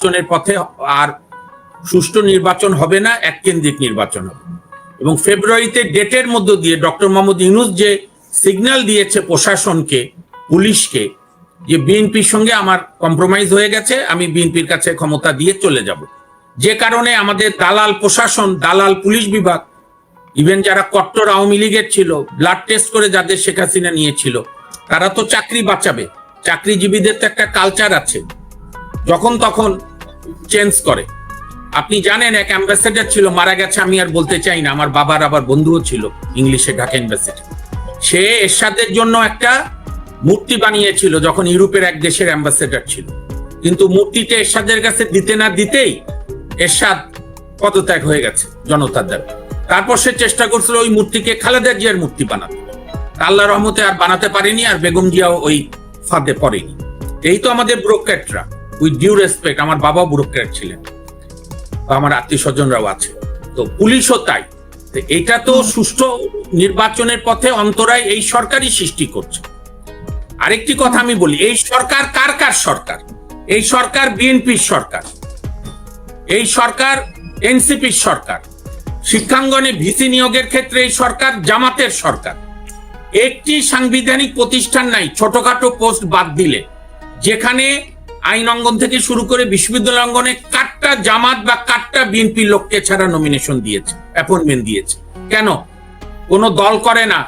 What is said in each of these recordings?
নির্বাচনের পথে আর সুষ্ঠু নির্বাচন হবে না, এককেন্দ্রিক নির্বাচন হবে। এবং ফেব্রুয়ারিতে ডেটের মধ্য দিয়ে ডক্টর মোহাম্মদ ইউনূস যে সিগন্যাল দিয়েছে প্রশাসনকে, পুলিশকে, যে বিএনপির সঙ্গে আমার কম্প্রোমাইজ হয়ে গেছে, আমি বিএনপির কাছে ক্ষমতা দিয়ে চলে যাব, যে কারণে আমাদের দালাল প্রশাসন, দালাল পুলিশ বিভাগ, ইভেন যারা কট্টর আওয়ামী লীগের ছিল, ব্লাড টেস্ট করে যাদের শেখ হাসিনা নিয়েছিল, তারা তো চাকরি বাঁচাবে। চাকরিজীবীদের তো একটা কালচার আছে, যখন তখন চেঞ্জ করে। আপনি জানেন এক অ্যাম্বাসেডর ছিল, মারা গেছে, আমি আর বলতে চাই না, আমার বাবার আবার বন্ধুও ছিল ইংলিশে ঢাকা অ্যাম্বাসেডর। সে এরশাদের জন্য একটা মূর্তি বানিয়েছিল যখন ইউরোপের এক দেশের অ্যাম্বাসেডর ছিল, কিন্তু মূর্তিটা এরশাদের কাছে দিতে না দিতেই এরশাদ পদত্যাগ হয়ে গেছে জনতার দ্বারা। তারপর সে চেষ্টা করছিল ওই মূর্তিকে খালেদা জিয়ার মূর্তি বানাতে, আল্লাহ রহমতে আর বানাতে পারেনি, আর বেগম জিয়াও ওই ফাঁদে পড়েনি। এই তো আমাদের ব্যুরোক্র্যাটরা, উইথ ডিউ রেসপেক্ট, আমার বাবাও ব্যুরোক্র্যাট ছিলেন, আমার আত্মীয় স্বজনরাও আছে, তো পুলিশও তাই। এটা তো সুষ্ঠু নির্বাচনের পথে অন্তরায় এই সরকারই সৃষ্টি করছে। আরেকটি কথা আমি বলি, এই সরকার কার কার সরকার? এই সরকার বিএনপির সরকার, এই সরকার এনসিপির সরকার। শিক্ষাঙ্গনে ভিসি নিয়োগের ক্ষেত্রে এই সরকার জামাতের সরকার। একটি সাংবিধানিক প্রতিষ্ঠান নাই, ছোটখাটো পোস্ট বাদ দিলে, যেখানে আইন অঙ্গন থেকে শুরু করে বিশ্ববিদ্যালয় অঙ্গনে কাটটা জামাত বা কাটটা বিএনপি লোককে ছাড়া নমিনেশন দিয়েছে, অ্যাপয়েন্টমেন্ট দিয়েছে। কেন? কোন দল করে না,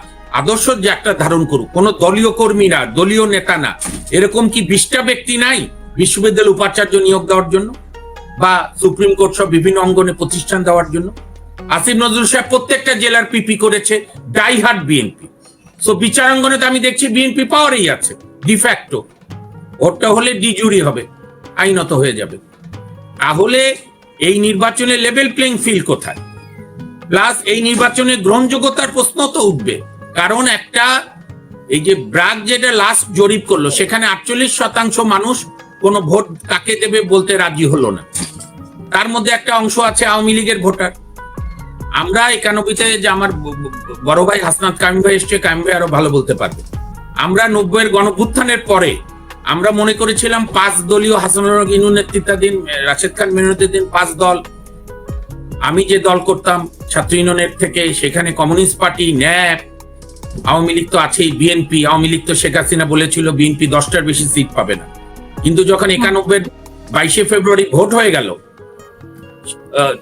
আদর্শ যে একটা ধারণ করুক, কোন দলীয় কর্মীরা, দলীয় নেতা না। এরকম কি 20টা ব্যক্তি নাই বিশ্ববিদ্যালয় উপাচার্য নিয়োগ দেওয়ার জন্য, বা সুপ্রিম কোর্ট সব বিভিন্ন অঙ্গনে প্রতিষ্ঠান দেওয়ার জন্য? আসিফ নজরুল সাহেব প্রত্যেকটা জেলার পিপি করেছে, ডাইহার্ড বিএনপি। সো বিচারাঙ্গনে তো আমি দেখছি বিএনপি পাওয়ারই আছে ডিফ্যাক্টো। ওটা হলে ডিজুরি হবে, আইনত হয়ে যাবে। তাহলে এই নির্বাচনে লেভেল প্লেইং ফিল্ড কোথায়? প্লাস এই নির্বাচনে গ্রহণযোগ্যতার প্রশ্ন তো উঠবে, কারণ একটা এই যে ব্রাক যেটা লাস্ট জরিপ করলো, সেখানে 48% মানুষ কোন ভোট কাকে দেবে বলতে রাজি হলো না। তার মধ্যে একটা অংশ আছে আওয়ামী লীগের ভোটার। আমরা 91-তে যে আমার বড় ভাই হাসনাত কামিম ভাই এসছে, কামিম ভাই আরো ভালো বলতে পারবে, আমরা 90-এর গণভ্যুত্থানের পরে আমরা মনে করেছিলাম 5 দলীয় হাসানুর রহমান ইনু নেতৃত্বাধীন, রাশেদ খান মেহনতের 5 দল। আমি যে দল করতাম ছাত্র ইউনিয়নের থেকে, সেখানে communist party, nap, Awami League তো আছেই, বিএনপি। আওয়ামী লীগ তো শেখ হাসিনা বলেছিল বিএনপি 10টার বেশি সিট পাবে না, কিন্তু যখন 91-এর 22শে ফেব্রুয়ারি ভোট হয়ে গেল,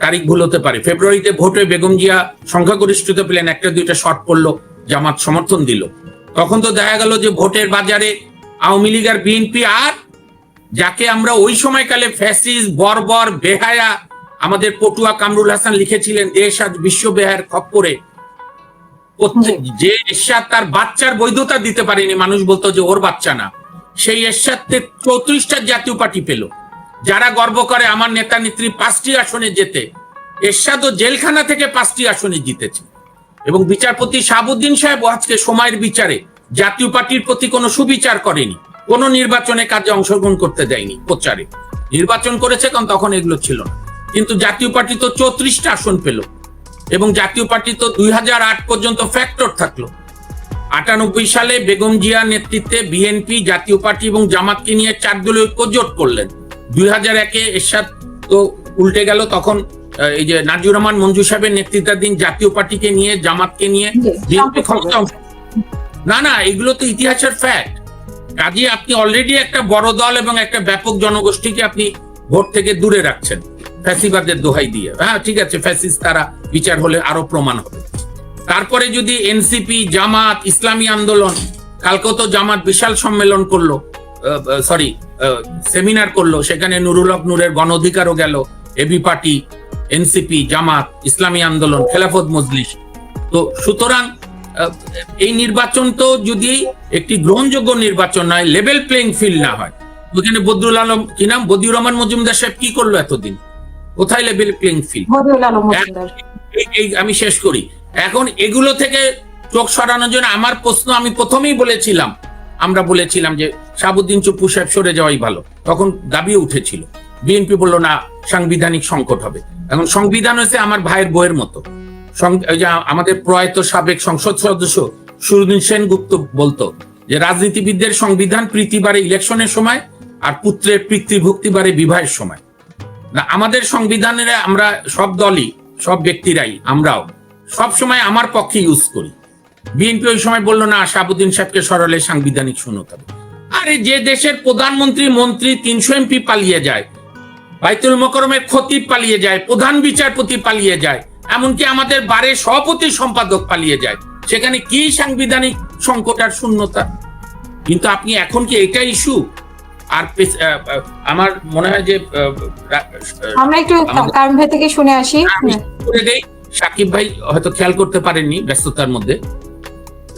তারিখ ভুল হতে পারে, ফেব্রুয়ারিতে ভোট হয়ে বেগম জিয়া সংখ্যাগরিষ্ঠতা পেলেন, 1-2টা শর্ট পড়লো, জামাত সমর্থন দিল। তখন তো দেখা গেল যে ভোটের বাজারে আওয়ামী লীগ আর বিএনপি, আর যাকে আমরা ওই সময়কালে ফ্যাসিস্ট, বর্বর, বেহায়া, আমাদের পটুয়া কামরুল হাসান লিখেছিলেন দেশ আজ বিশ্ব বেহায়ার খপ্পরে, যে এরশাদ তার বাচ্চার বৈধতা দিতে পারেনি, মানুষ বলতো যে ওর বাচ্চা না, সেই এরশাদকে 34টা জাতীয় পার্টি পেল। যারা গর্ব করে আমার নেতা নেত্রী 5টি আসনে যেতে, এরশাদও জেলখানা থেকে 5টি আসনে জিতেছে। এবং বিচারপতি শাহাবুদ্দিন সাহেব আজকে সময়ের বিচারে জাতীয় পার্টির প্রতি কোনো সুবিচার করেনি, কোন নির্বাচনে কাজে অংশগ্রহণ করতে দেয়নি, প্রচারে নির্বাচন করেছে, কারণ তখন এগুলো ছিল না। কিন্তু জাতীয় পার্টি তো 34টা আসন পেল, এবং জাতীয় পার্টি তো 2008 পর্যন্ত ফ্যাক্টর থাকলো। 98 সালে বেগম জিয়া নেতৃত্বে বিএনপি, জাতীয় পার্টি এবং জামাতকে নিয়ে 4 দলীয় ঐক্য জোট করলেন। 2001-এ এরশাদ তো উল্টে গেল, তখন এই যে নাজির রহমান মঞ্জু সাহেবের নেতৃত্বাধীন জাতীয় পার্টিকে নিয়ে, জামাতকে নিয়ে বিএনপি ক্ষমতা। না, এগুলো তো ইতিহাসের ফ্যাক্ট। কাজে আপনি অলরেডি একটা বড় দল এবং একটা ব্যাপক জনগোষ্ঠীকে আপনি ভোট থেকে দূরে রাখছেন ফ্যাসিবাদের দোহাই দিয়ে। হ্যাঁ ঠিক আছে, ফ্যাসিস্ট তারা, বিচার হলে আরো প্রমাণ হবে। তারপরে যদি এনসিপি, জামাত, ইসলামী আন্দোলন, কালকে তো জামাত বিশাল সম্মেলন করলো, সেমিনার করলো, সেখানে নুরুল হক নূরের গণ অধিকারও গেল, এবি পার্টি, এনসিপি, জামাত, ইসলামী আন্দোলন, খেলাফত মজলিস। তো সুতরাং এই নির্বাচন তো যদি একটি গ্রহণযোগ্য নির্বাচন নয়, লেভেল প্লেইং ফিল্ড না হয়, ওখানে বদরুল আলম, কি নাম, বদিউর রহমান মজুমদার সাহেব কি করলো এতদিন? কোথায় লেভেল প্লেইং ফিল্ড? আমি শেষ করি। এখন এগুলো থেকে চোখ সরানোর জন্য আমার প্রশ্ন, আমি প্রথমেই বলেছিলাম, আমরা বলেছিলাম যে শাহাবুদ্দিন চুপ্পু সাহেব সরে যাওয়াই ভালো, তখন দাবি উঠেছিল। বিএনপি বললো না, সাংবিধানিক সংকট হবে। এখন সংবিধান হয়েছে আমার ভাইয়ের বইয়ের মতো। আমাদের প্রয়াত সাবেক সংসদ সদস্য সুরদিন সেনগুপ্ত বলতো যে রাজনীতিবিদদের সংবিধান প্রীতি বাড়ে ইলেকশনের সময়, আর পুত্রের পিতৃভক্তি বাড়ে বিবাহের সময়। না, আমাদের সংবিধানের আমরা সব দলই, সব ব্যক্তিরাই, আমরাও সবসময় আমার পক্ষে ইউজ করি। বিএনপি ওই সময় বললো না শাহাবুদ্দিন সাহেবকে সরালে সাংবিধানিক শূন্যতা। আরে যে দেশের প্রধানমন্ত্রী, মন্ত্রী, 300 এমপি পালিয়ে যায়, বাইতুল মোকরমের খতিব পালিয়ে যায়, প্রধান বিচারপতি পালিয়ে যায়, এমনকি আমাদের বারে সভাপতি সম্পাদক পালিয়ে যায়, সেখানে কি সাংবিধানিক সংকট আর শূন্যতা? কিন্তু আপনি এখন কি এটা ইস্যু? আর আমার মনে হয় যে আমরা একটু কারণ ভাই থেকে শুনে আসি। সাকিব ভাই হয়তো খেয়াল করতে পারেননি ব্যস্ততার মধ্যে,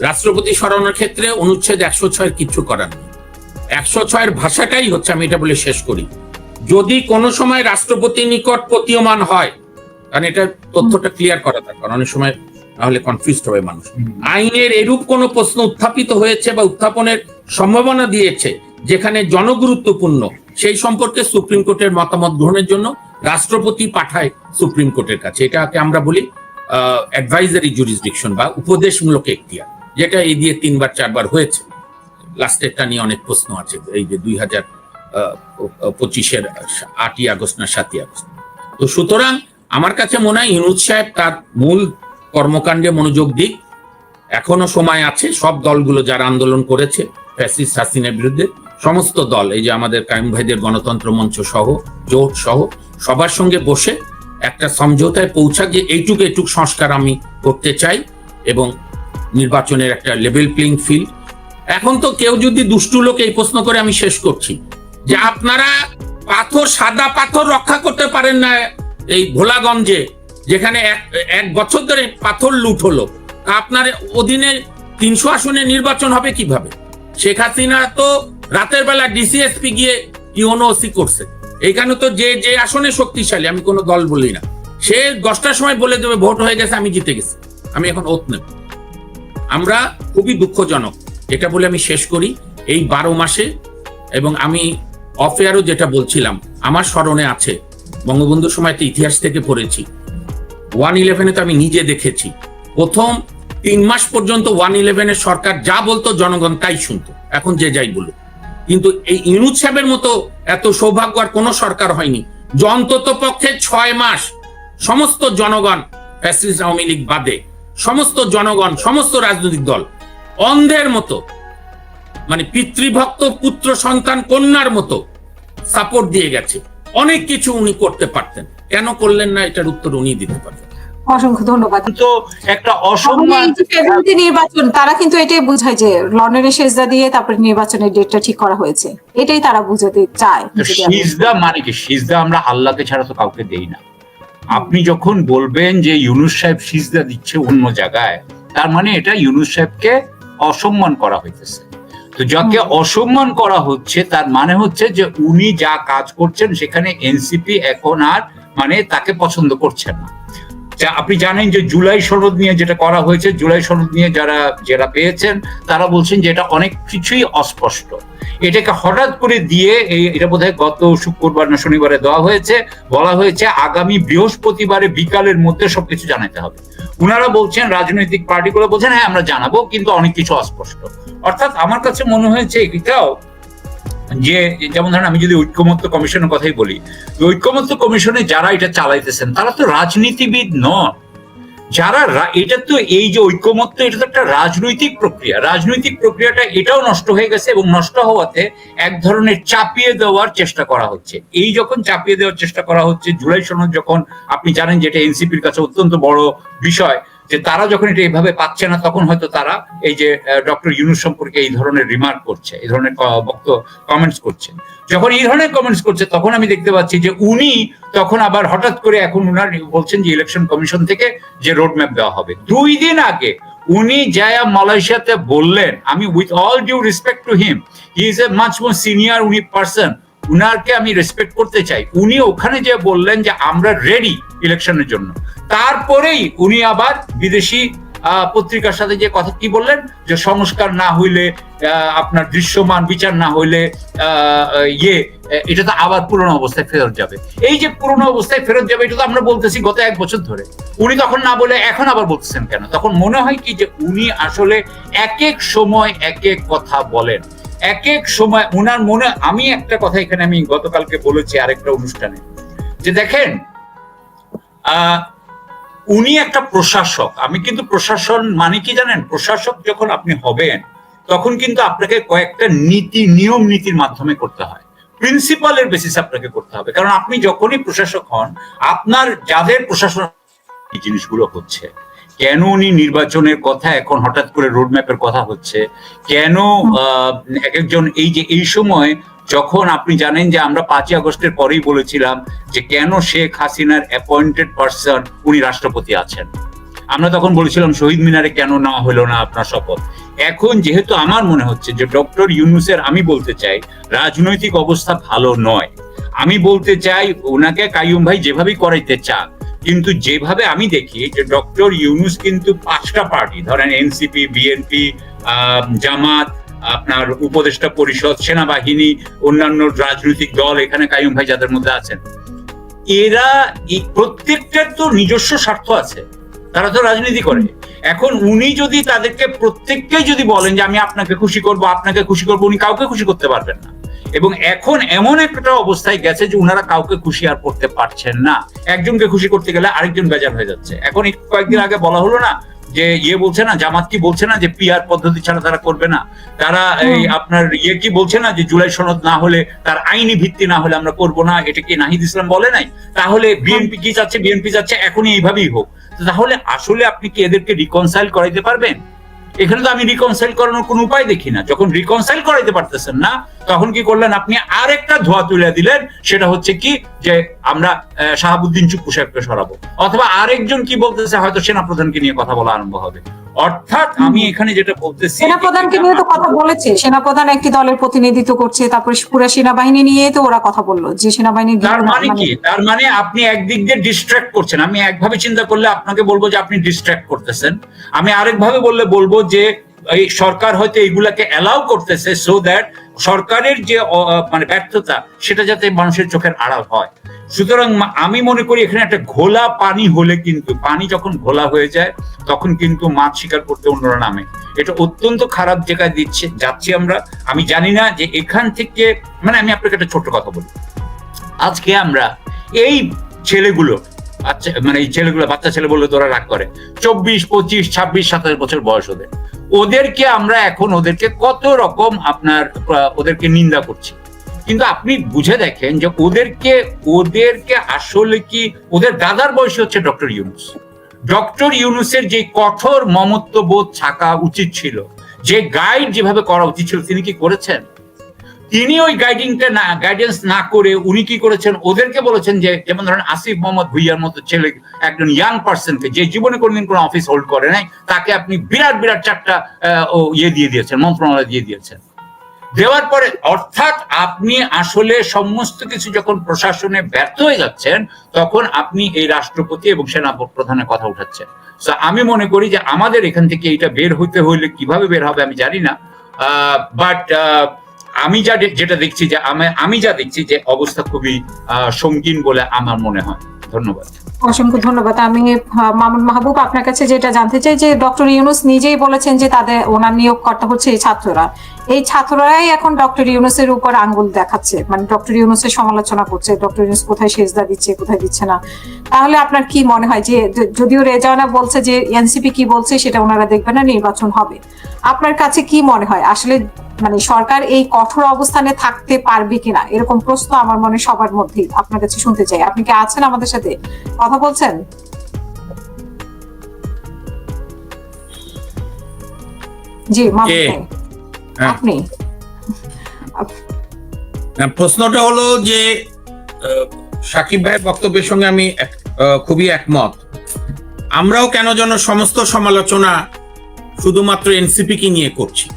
রাষ্ট্রপতি সরানোর ক্ষেত্রে অনুচ্ছেদ 106 কিছু করার নেই। 106 ভাষাটাই হচ্ছে, আমি এটা বলে শেষ করি, যদি কোনো সময় রাষ্ট্রপতির নিকট প্রতীয়মান হয়, কারণ এটা তথ্যটা ক্লিয়ার করা দরকার, অনেক সময় নাহলে কনফিউজড হবে মানুষ, আইনের এরূপ কোনো প্রশ্ন উত্থাপিত হয়েছে বা উত্থাপনের সম্ভাবনা দিয়েছে যেখানে জনগুরুত্বপূর্ণ, সেই সম্পর্কে সুপ্রিম কোর্টের মতামত গ্রহণের জন্য রাষ্ট্রপতি পাঠায় সুপ্রিম কোর্টের কাছে। এটাকে আমরা বলি অ্যাডভাইজারি জুরিসডিকশন বা উপদেশমূলক এখতিয়ার, যেটা এই দিয়ে 3-4বার হয়েছে। লাস্টেরটা নিয়ে অনেক প্রশ্ন আছে, এই যে 2025-এর 8ই আগস্ট না 7ই আগস্ট। তো সুতরাং আমার কাছে মনে হয় ইউনূস সাহেব তার মূল কর্মকাণ্ডে মনোযোগ দিক, এখনো সময় আছে। সব দলগুলো যারা আন্দোলন করেছে ফ্যাসিস্ট হাসিনার বিরুদ্ধে, সমস্ত দল, এই যে আমাদের কায়েম ভাইদের গণতন্ত্র মঞ্চ সহ, জোট সহ, সবার সঙ্গে বসে একটা সমঝোতায় পৌঁছা যে এইটুক সংস্কার আমি করতে চাই এবং নির্বাচনের একটা লেভেল প্লেইং ফিল্ড। এখন তো কেউ যদি দুষ্টু লোক এই প্রশ্ন করে, আমি শেষ করছি, যে আপনারা পাথর, সাদা পাথর রক্ষা করতে পারেন না এই ভোলাগঞ্জে, যেখানে এক বছর ধরে পাথর লুট হলো, আপনার অধীনে 300 আসনে নির্বাচন হবে কিভাবে? শেখ হাসিনা তো রাতের বেলা ডিসিএসপি গিয়ে ইউএনওসি করছে। এইখানে তো যে আসনে শক্তিশালী, আমি কোনো দল বলি না, সে 10টার সময় বলে দেবে ভোট হয়ে গেছে, আমি জিতে গেছি, আমি এখন ওত নেব। আমরা খুবই দুঃখজনক, এটা বলে আমি শেষ করি, এই 12 মাসে, এবং আমি অফেয়ারও যেটা বলছিলাম, আমার স্মরণে আছে, বঙ্গবন্ধুর সময় তো ইতিহাস থেকে পড়েছি, 111-এ তো আমি নিজে দেখেছি, প্রথম 3 মাস পর্যন্ত 111-এর সরকার যা বলতো জনগণ তাই শুনতো, এখন যে যাই বলুক। কিন্তু এই ইউনূস সাহেবের মতো এত সৌভাগ্য আর কোন সরকার হয়নি, যে অন্তত পক্ষে 6 মাস সমস্ত জনগণ, ফ্যাসিস্ট আওয়ামী লীগ বাদে সমস্ত জনগণ, সমস্ত রাজনৈতিক দল অন্ধের মতো, মানে পিতৃভক্ত পুত্র সন্তান কন্যার মতো সাপোর্ট দিয়ে গেছে। অনেক কিছু উনি করতে পারতেন, কেন করলেন না এটার উত্তর উনি দিতে পারতেন। অসংখ্য ধন্যবাদ। তো একটা অসম্মান নির্বাচন, তারা কিন্তু এটাই বোঝায় যে লন্ডনের সেজদা দিয়ে তারপরে নির্বাচনের ডেটটা ঠিক করা হয়েছে, এটাই তারা বুঝাতে চায়। সিজদা মানে কি? সিজদা আমরা আল্লাহকে ছাড়া তো কাউকে দেই না। আপনি যখন বলবেন যে ইউনূস সাহেব সিজদা দিচ্ছে অন্য জায়গায়, তার মানে এটা ইউনূস সাহেবকে অসম্মান করা হইতেছে। তো যাকে অসম্মান করা হচ্ছে তার মানে হচ্ছে যে উনি যা কাজ করছেন সেখানে এনসিপি এখন আর মানে তাকে পছন্দ করছে না। আপনি জানেন যে জুলাই সনদ নিয়ে যেটা করা হয়েছে, জুলাই সনদ নিয়ে যারা পেয়েছেন তারা বলছেন যে এটা অনেক কিছুই অস্পষ্ট। এটাকে হঠাৎ করে দিয়ে এটা বোধহয় গত শুক্রবার না শনিবারে দেওয়া হয়েছে, বলা হয়েছে আগামী বৃহস্পতিবারে বিকালের মধ্যে সবকিছু জানাতে হবে। উনারা বলছেন, রাজনৈতিক পার্টিগুলো বলছেন হ্যাঁ আমরা জানাবো, কিন্তু অনেক কিছু অস্পষ্ট। অর্থাৎ আমার কাছে মনে হয়েছে এটাও যে, যেমন ধরেন আমি যদি ঐক্যমত্য কমিশনের কথাই বলি, ঐক্যমত্য কমিশনে যারা এটা চালাইতেছেন তারা তো রাজনীতিবিদ নন। যারা এটা তো, এই যে ঐক্যমত্য, এটা তো একটা রাজনৈতিক প্রক্রিয়া। রাজনৈতিক প্রক্রিয়াটা এটাও নষ্ট হয়ে গেছে, এবং নষ্ট হওয়াতে এক ধরনের চাপিয়ে দেওয়ার চেষ্টা করা হচ্ছে। এই যখন চাপিয়ে দেওয়ার চেষ্টা করা হচ্ছে, জুলাই সনদ যখন আপনি জানেন যে এটা এনসিপির কাছে অত্যন্ত বড় বিষয়, যে তারা যখন এটা এইভাবে পাচ্ছে না, তখন হয়তো তারা এই যে ডক্টর ইউনূস সম্পর্কে এই ধরনের রিমার্ক করছে, এই ধরনের কমেন্টস করছে। যখন এই ধরনের কমেন্টস করছে তখন আমি দেখতে পাচ্ছি যে উনি তখন আবার হঠাৎ করে এখন উনার বলছেন যে ইলেকশন কমিশন থেকে যে রোডম্যাপ দেওয়া হবে। 2 দিন আগে উনি যায় মালয়েশিয়াতে বললেন, আমি with all due respect to him, he is a much more senior উনি পার্সন, উনারকে আমি রেসপেক্ট করতে চাই, উনি ওখানে যে বললেন যে আমরা রেডি ইলেকশনের জন্য। তারপরেই উনি আবার বিদেশি পত্রিকার সাথে যে কথা কি বললেন, যে সংস্কার না হইলে, আপনার দৃশ্যমান বিচার না হইলে এটা তো আবার পুরনো অবস্থায় ফেরত যাবে। এই যে পুরনো অবস্থায় ফেরত যাবে, এটা তো আমরা বলতেছি গত 1 বছর ধরে। উনি তখন না বলে এখন আবার বলতেছেন কেন? তখন মনে হয় কি যে উনি আসলে এক এক সময় এক এক কথা বলেন, এক এক সময় উনার মনে। আমি একটা কথা এখানে আমি গতকালকে বলেছি আরেকটা অনুষ্ঠানে, যে দেখেন উনি একটা প্রশাসক, আমি কিন্তু প্রশাসন মানে কি জানেন, প্রশাসক যখন আপনি হবেন তখন কিন্তু আপনাকে কয়েকটা নিয়ম নীতির মাধ্যমে করতে হয়, প্রিন্সিপালের বেসিস আপনাকে করতে হবে। কারণ আপনি যখনই প্রশাসক হন, আপনার যাদের প্রশাসন এই জিনিসগুলো হচ্ছে, কেন উনি নির্বাচনের কথা এখন হঠাৎ করে রোডম্যাপের কথা হচ্ছে, কেন এক একজন এই সময় যখন আপনি জানেন যে আমরা 5ই আগস্টের পরেই বলেছিলাম যে কেন শেখ হাসিনার অ্যাপয়েন্টেড পার্সন উনি রাষ্ট্রপতি আছেন, আমরা তখন বলেছিলাম শহীদ মিনারে কেন না হলো না আপনার শপথ। এখন যেহেতু আমার মনে হচ্ছে যে ডক্টর ইউনূসের, আমি বলতে চাই রাজনৈতিক অবস্থা ভালো নয়, আমি বলতে চাই ওনাকে কাইয়ুম ভাই যেভাবেই করাইতে চান, কিন্তু যেভাবে আমি দেখি যে ডক্টর ইউনূস কিন্তু 5টা পার্টি, ধরেন এনসিপি, বিএনপি, জামাত, আপনার উপদেষ্টা পরিষদ, সেনাবাহিনী, অন্যান্য রাজনৈতিক দল, এখানে কাইয়ুম ভাই যাদের মধ্যে আছেন, এরা প্রত্যেকটার তো নিজস্ব স্বার্থ আছে, তারা তো রাজনীতি করে। এখন উনি যদি তাদেরকে প্রত্যেককে যদি বলেন যে আমি আপনাকে খুশি করব, আপনাকে খুশি করবো, উনি কাউকে খুশি করতে পারবেন না। এবং এখন এমন একটা অবস্থায় গেছে যে উনারা কাউকে খুশি আর করতে পারছেন না, একজনকে খুশি করতে গেলে আরেকজন বেজার হয়ে যাচ্ছে। এখন কয়েকদিন আগে বলা হলো না যে বলছে না, জামাত কি বলছে না যে পিআর পদ্ধতি ছাড়া তারা করবে না, তারা এই আপনার কি বলছে না যে জুলাই সনদ না হলে, তার আইনি ভিত্তি না হলে আমরা করব না, এটা কি নাহিদ ইসলাম বলে নাই? তাহলে বিএনপি কি চাচ্ছে? বিএনপি চাচ্ছে এখনই এইভাবেই হোক। তাহলে আসলে আপনি কি এদেরকে রিকনসাইল করাইতে পারবেন? এখানে তো আমি রিকনসাইল করানোর কোনো উপায় দেখি না। যখন রিকনসাইল করাইতে পারতেছেন না, তখন কি করলেন আপনি? আরেকটা ধোয়া তুলে দিলেন, সেটা হচ্ছে কি যে আমরা শাহাবুদ্দিন চুপ্পু সাহেবকে সরাবো, অথবা আরেকজন কি বলতেছে হয়তো সেনাপ্রধানকে নিয়ে কথা বলা আরম্ভ হবে। অর্থাৎ আমি এখানে যেটা বলতেছি, সেনাপ্রধানকে নিয়ে তো কথা বলেছে, সেনাপ্রধান একটি দলের প্রতিনিধিত্ব করছে, তারপরে পুরো সেনাবাহিনী নিয়ে তো ওরা কথা বললো যে সেনাবাহিনী। তার মানে কি? তার মানে আপনি একদিক দিয়ে ডিস্ট্রাক্ট করছেন। আমি একভাবে চিন্তা করলে আপনাকে বলবো যে আপনি ডিস্ট্রাক্ট করতেছেন, আমি আরেকভাবে বললে বলবো যে এই সরকার হয়তো এইগুলাকে অ্যালাউ করতেছে সো দ্যাট সরকারের যে মানে ব্যর্থতা সেটা যাতে মানুষের চোখের আড়াল হয়। সুতরাং আমি মনে করি এখানে একটা ঘোলা পানি হলে, কিন্তু পানি যখন ঘোলা হয়ে যায় তখন কিন্তু মাছ শিকার করতে অন্যরা নামে। এটা অত্যন্ত খারাপ জায়গায় যাচ্ছি আমরা। আমি জানি না যে এখান থেকে, মানে আমি আপনাকে একটা ছোট্ট কথা বলি, আজকে আমরা এই ছেলেগুলো, আচ্ছা মানে এই ছেলেগুলো, বাচ্চা ছেলে বললে তোরা রাগ করে, 24, 25, 26, 27 বছর বয়স ওদেরকে আমরা এখন ওদেরকে কত রকম ওদেরকে নিন্দা করছি। কিন্তু আপনি বুঝে দেখেন যে ওদেরকে আসলে কি, ওদের দাদার বয়স হচ্ছে ডক্টর ইউনূস। ডক্টর ইউনূসের যে কঠোর মমত্ববোধ থাকা উচিত ছিল, যে গাইড যেভাবে করা উচিত ছিল, তিনি কি করেছেন? তিনি ওই গাইডেন্স না করে উনি কি করেছেন? ওদেরকে বলেছেন যে, যেমন ধরেন আসিফ মোহাম্মদ ভুইয়ার মতো ছেলে, একজন ইয়াং পার্সনকে, যে জীবনে কোনোদিন কোনো অফিস হোল্ড করে নাই, তাকে আপনি বিরাট 4টা দিয়ে দিয়েছেন, মন্ত্রণালয় দিয়ে দিয়েছেন। দেওয়ার পরে অর্থাৎ আপনি আসলে সমস্ত কিছু যখন প্রশাসনে ব্যর্থ হয়ে যাচ্ছেন, তখন আপনি এই রাষ্ট্রপতি এবং সেনা প্রধানের কথা উঠাচ্ছেন। আমি মনে করি যে আমাদের এখান থেকে এটা বের হতে হইলে, কিভাবে বের হবে আমি জানি না, বাট আমি যেটা দেখছি যে আমি যা দেখছি যে অবস্থা খুবই সংকীর্ণ বলে আমার মনে হয়। ধন্যবাদ। অসংখ্য ধন্যবাদ। আমি মামুন মাহবুব, আপনার কাছে যেটা জানতে চাই যে ডক্টর ইউনূস নিজেই বলেছেন যে ওনার নিয়োগকর্তা হচ্ছে এই ছাত্ররা। এই ছাত্ররাই এখন ডক্টর ইউনূসের উপর আঙ্গুল দেখাচ্ছে, মানে ডক্টর ইউনূসের সমালোচনা করছে, ডক্টর ইউনূস কোথায় সেজদা দিচ্ছে, কোথায় দিচ্ছে না। তাহলে আপনার কি মনে হয় যে, যদিও রেজাওয়ানা বলছে যে এনসিপি কি বলছে সেটা ওনারা দেখবে না, নির্বাচন হবে, আপনার কাছে কি মনে হয় আসলে মানে সরকার এই কঠোর অবস্থানে থাকতে পারবে কিনা? এরকম প্রশ্ন আমার মনে সবার মধ্যেই। আপনার কাছে শুনতে চাই, আপনি কি আছেন আমাদের সাথে, কথা বলছেন? জি আপনি। প্রশ্নটা হলো যে সাকিব ভাইয়ের বক্তব্যের সঙ্গে আমি খুবই একমত। আমরাও কেন যেন সমস্ত সমালোচনা শুধুমাত্র এনসিপি কে নিয়ে করছি।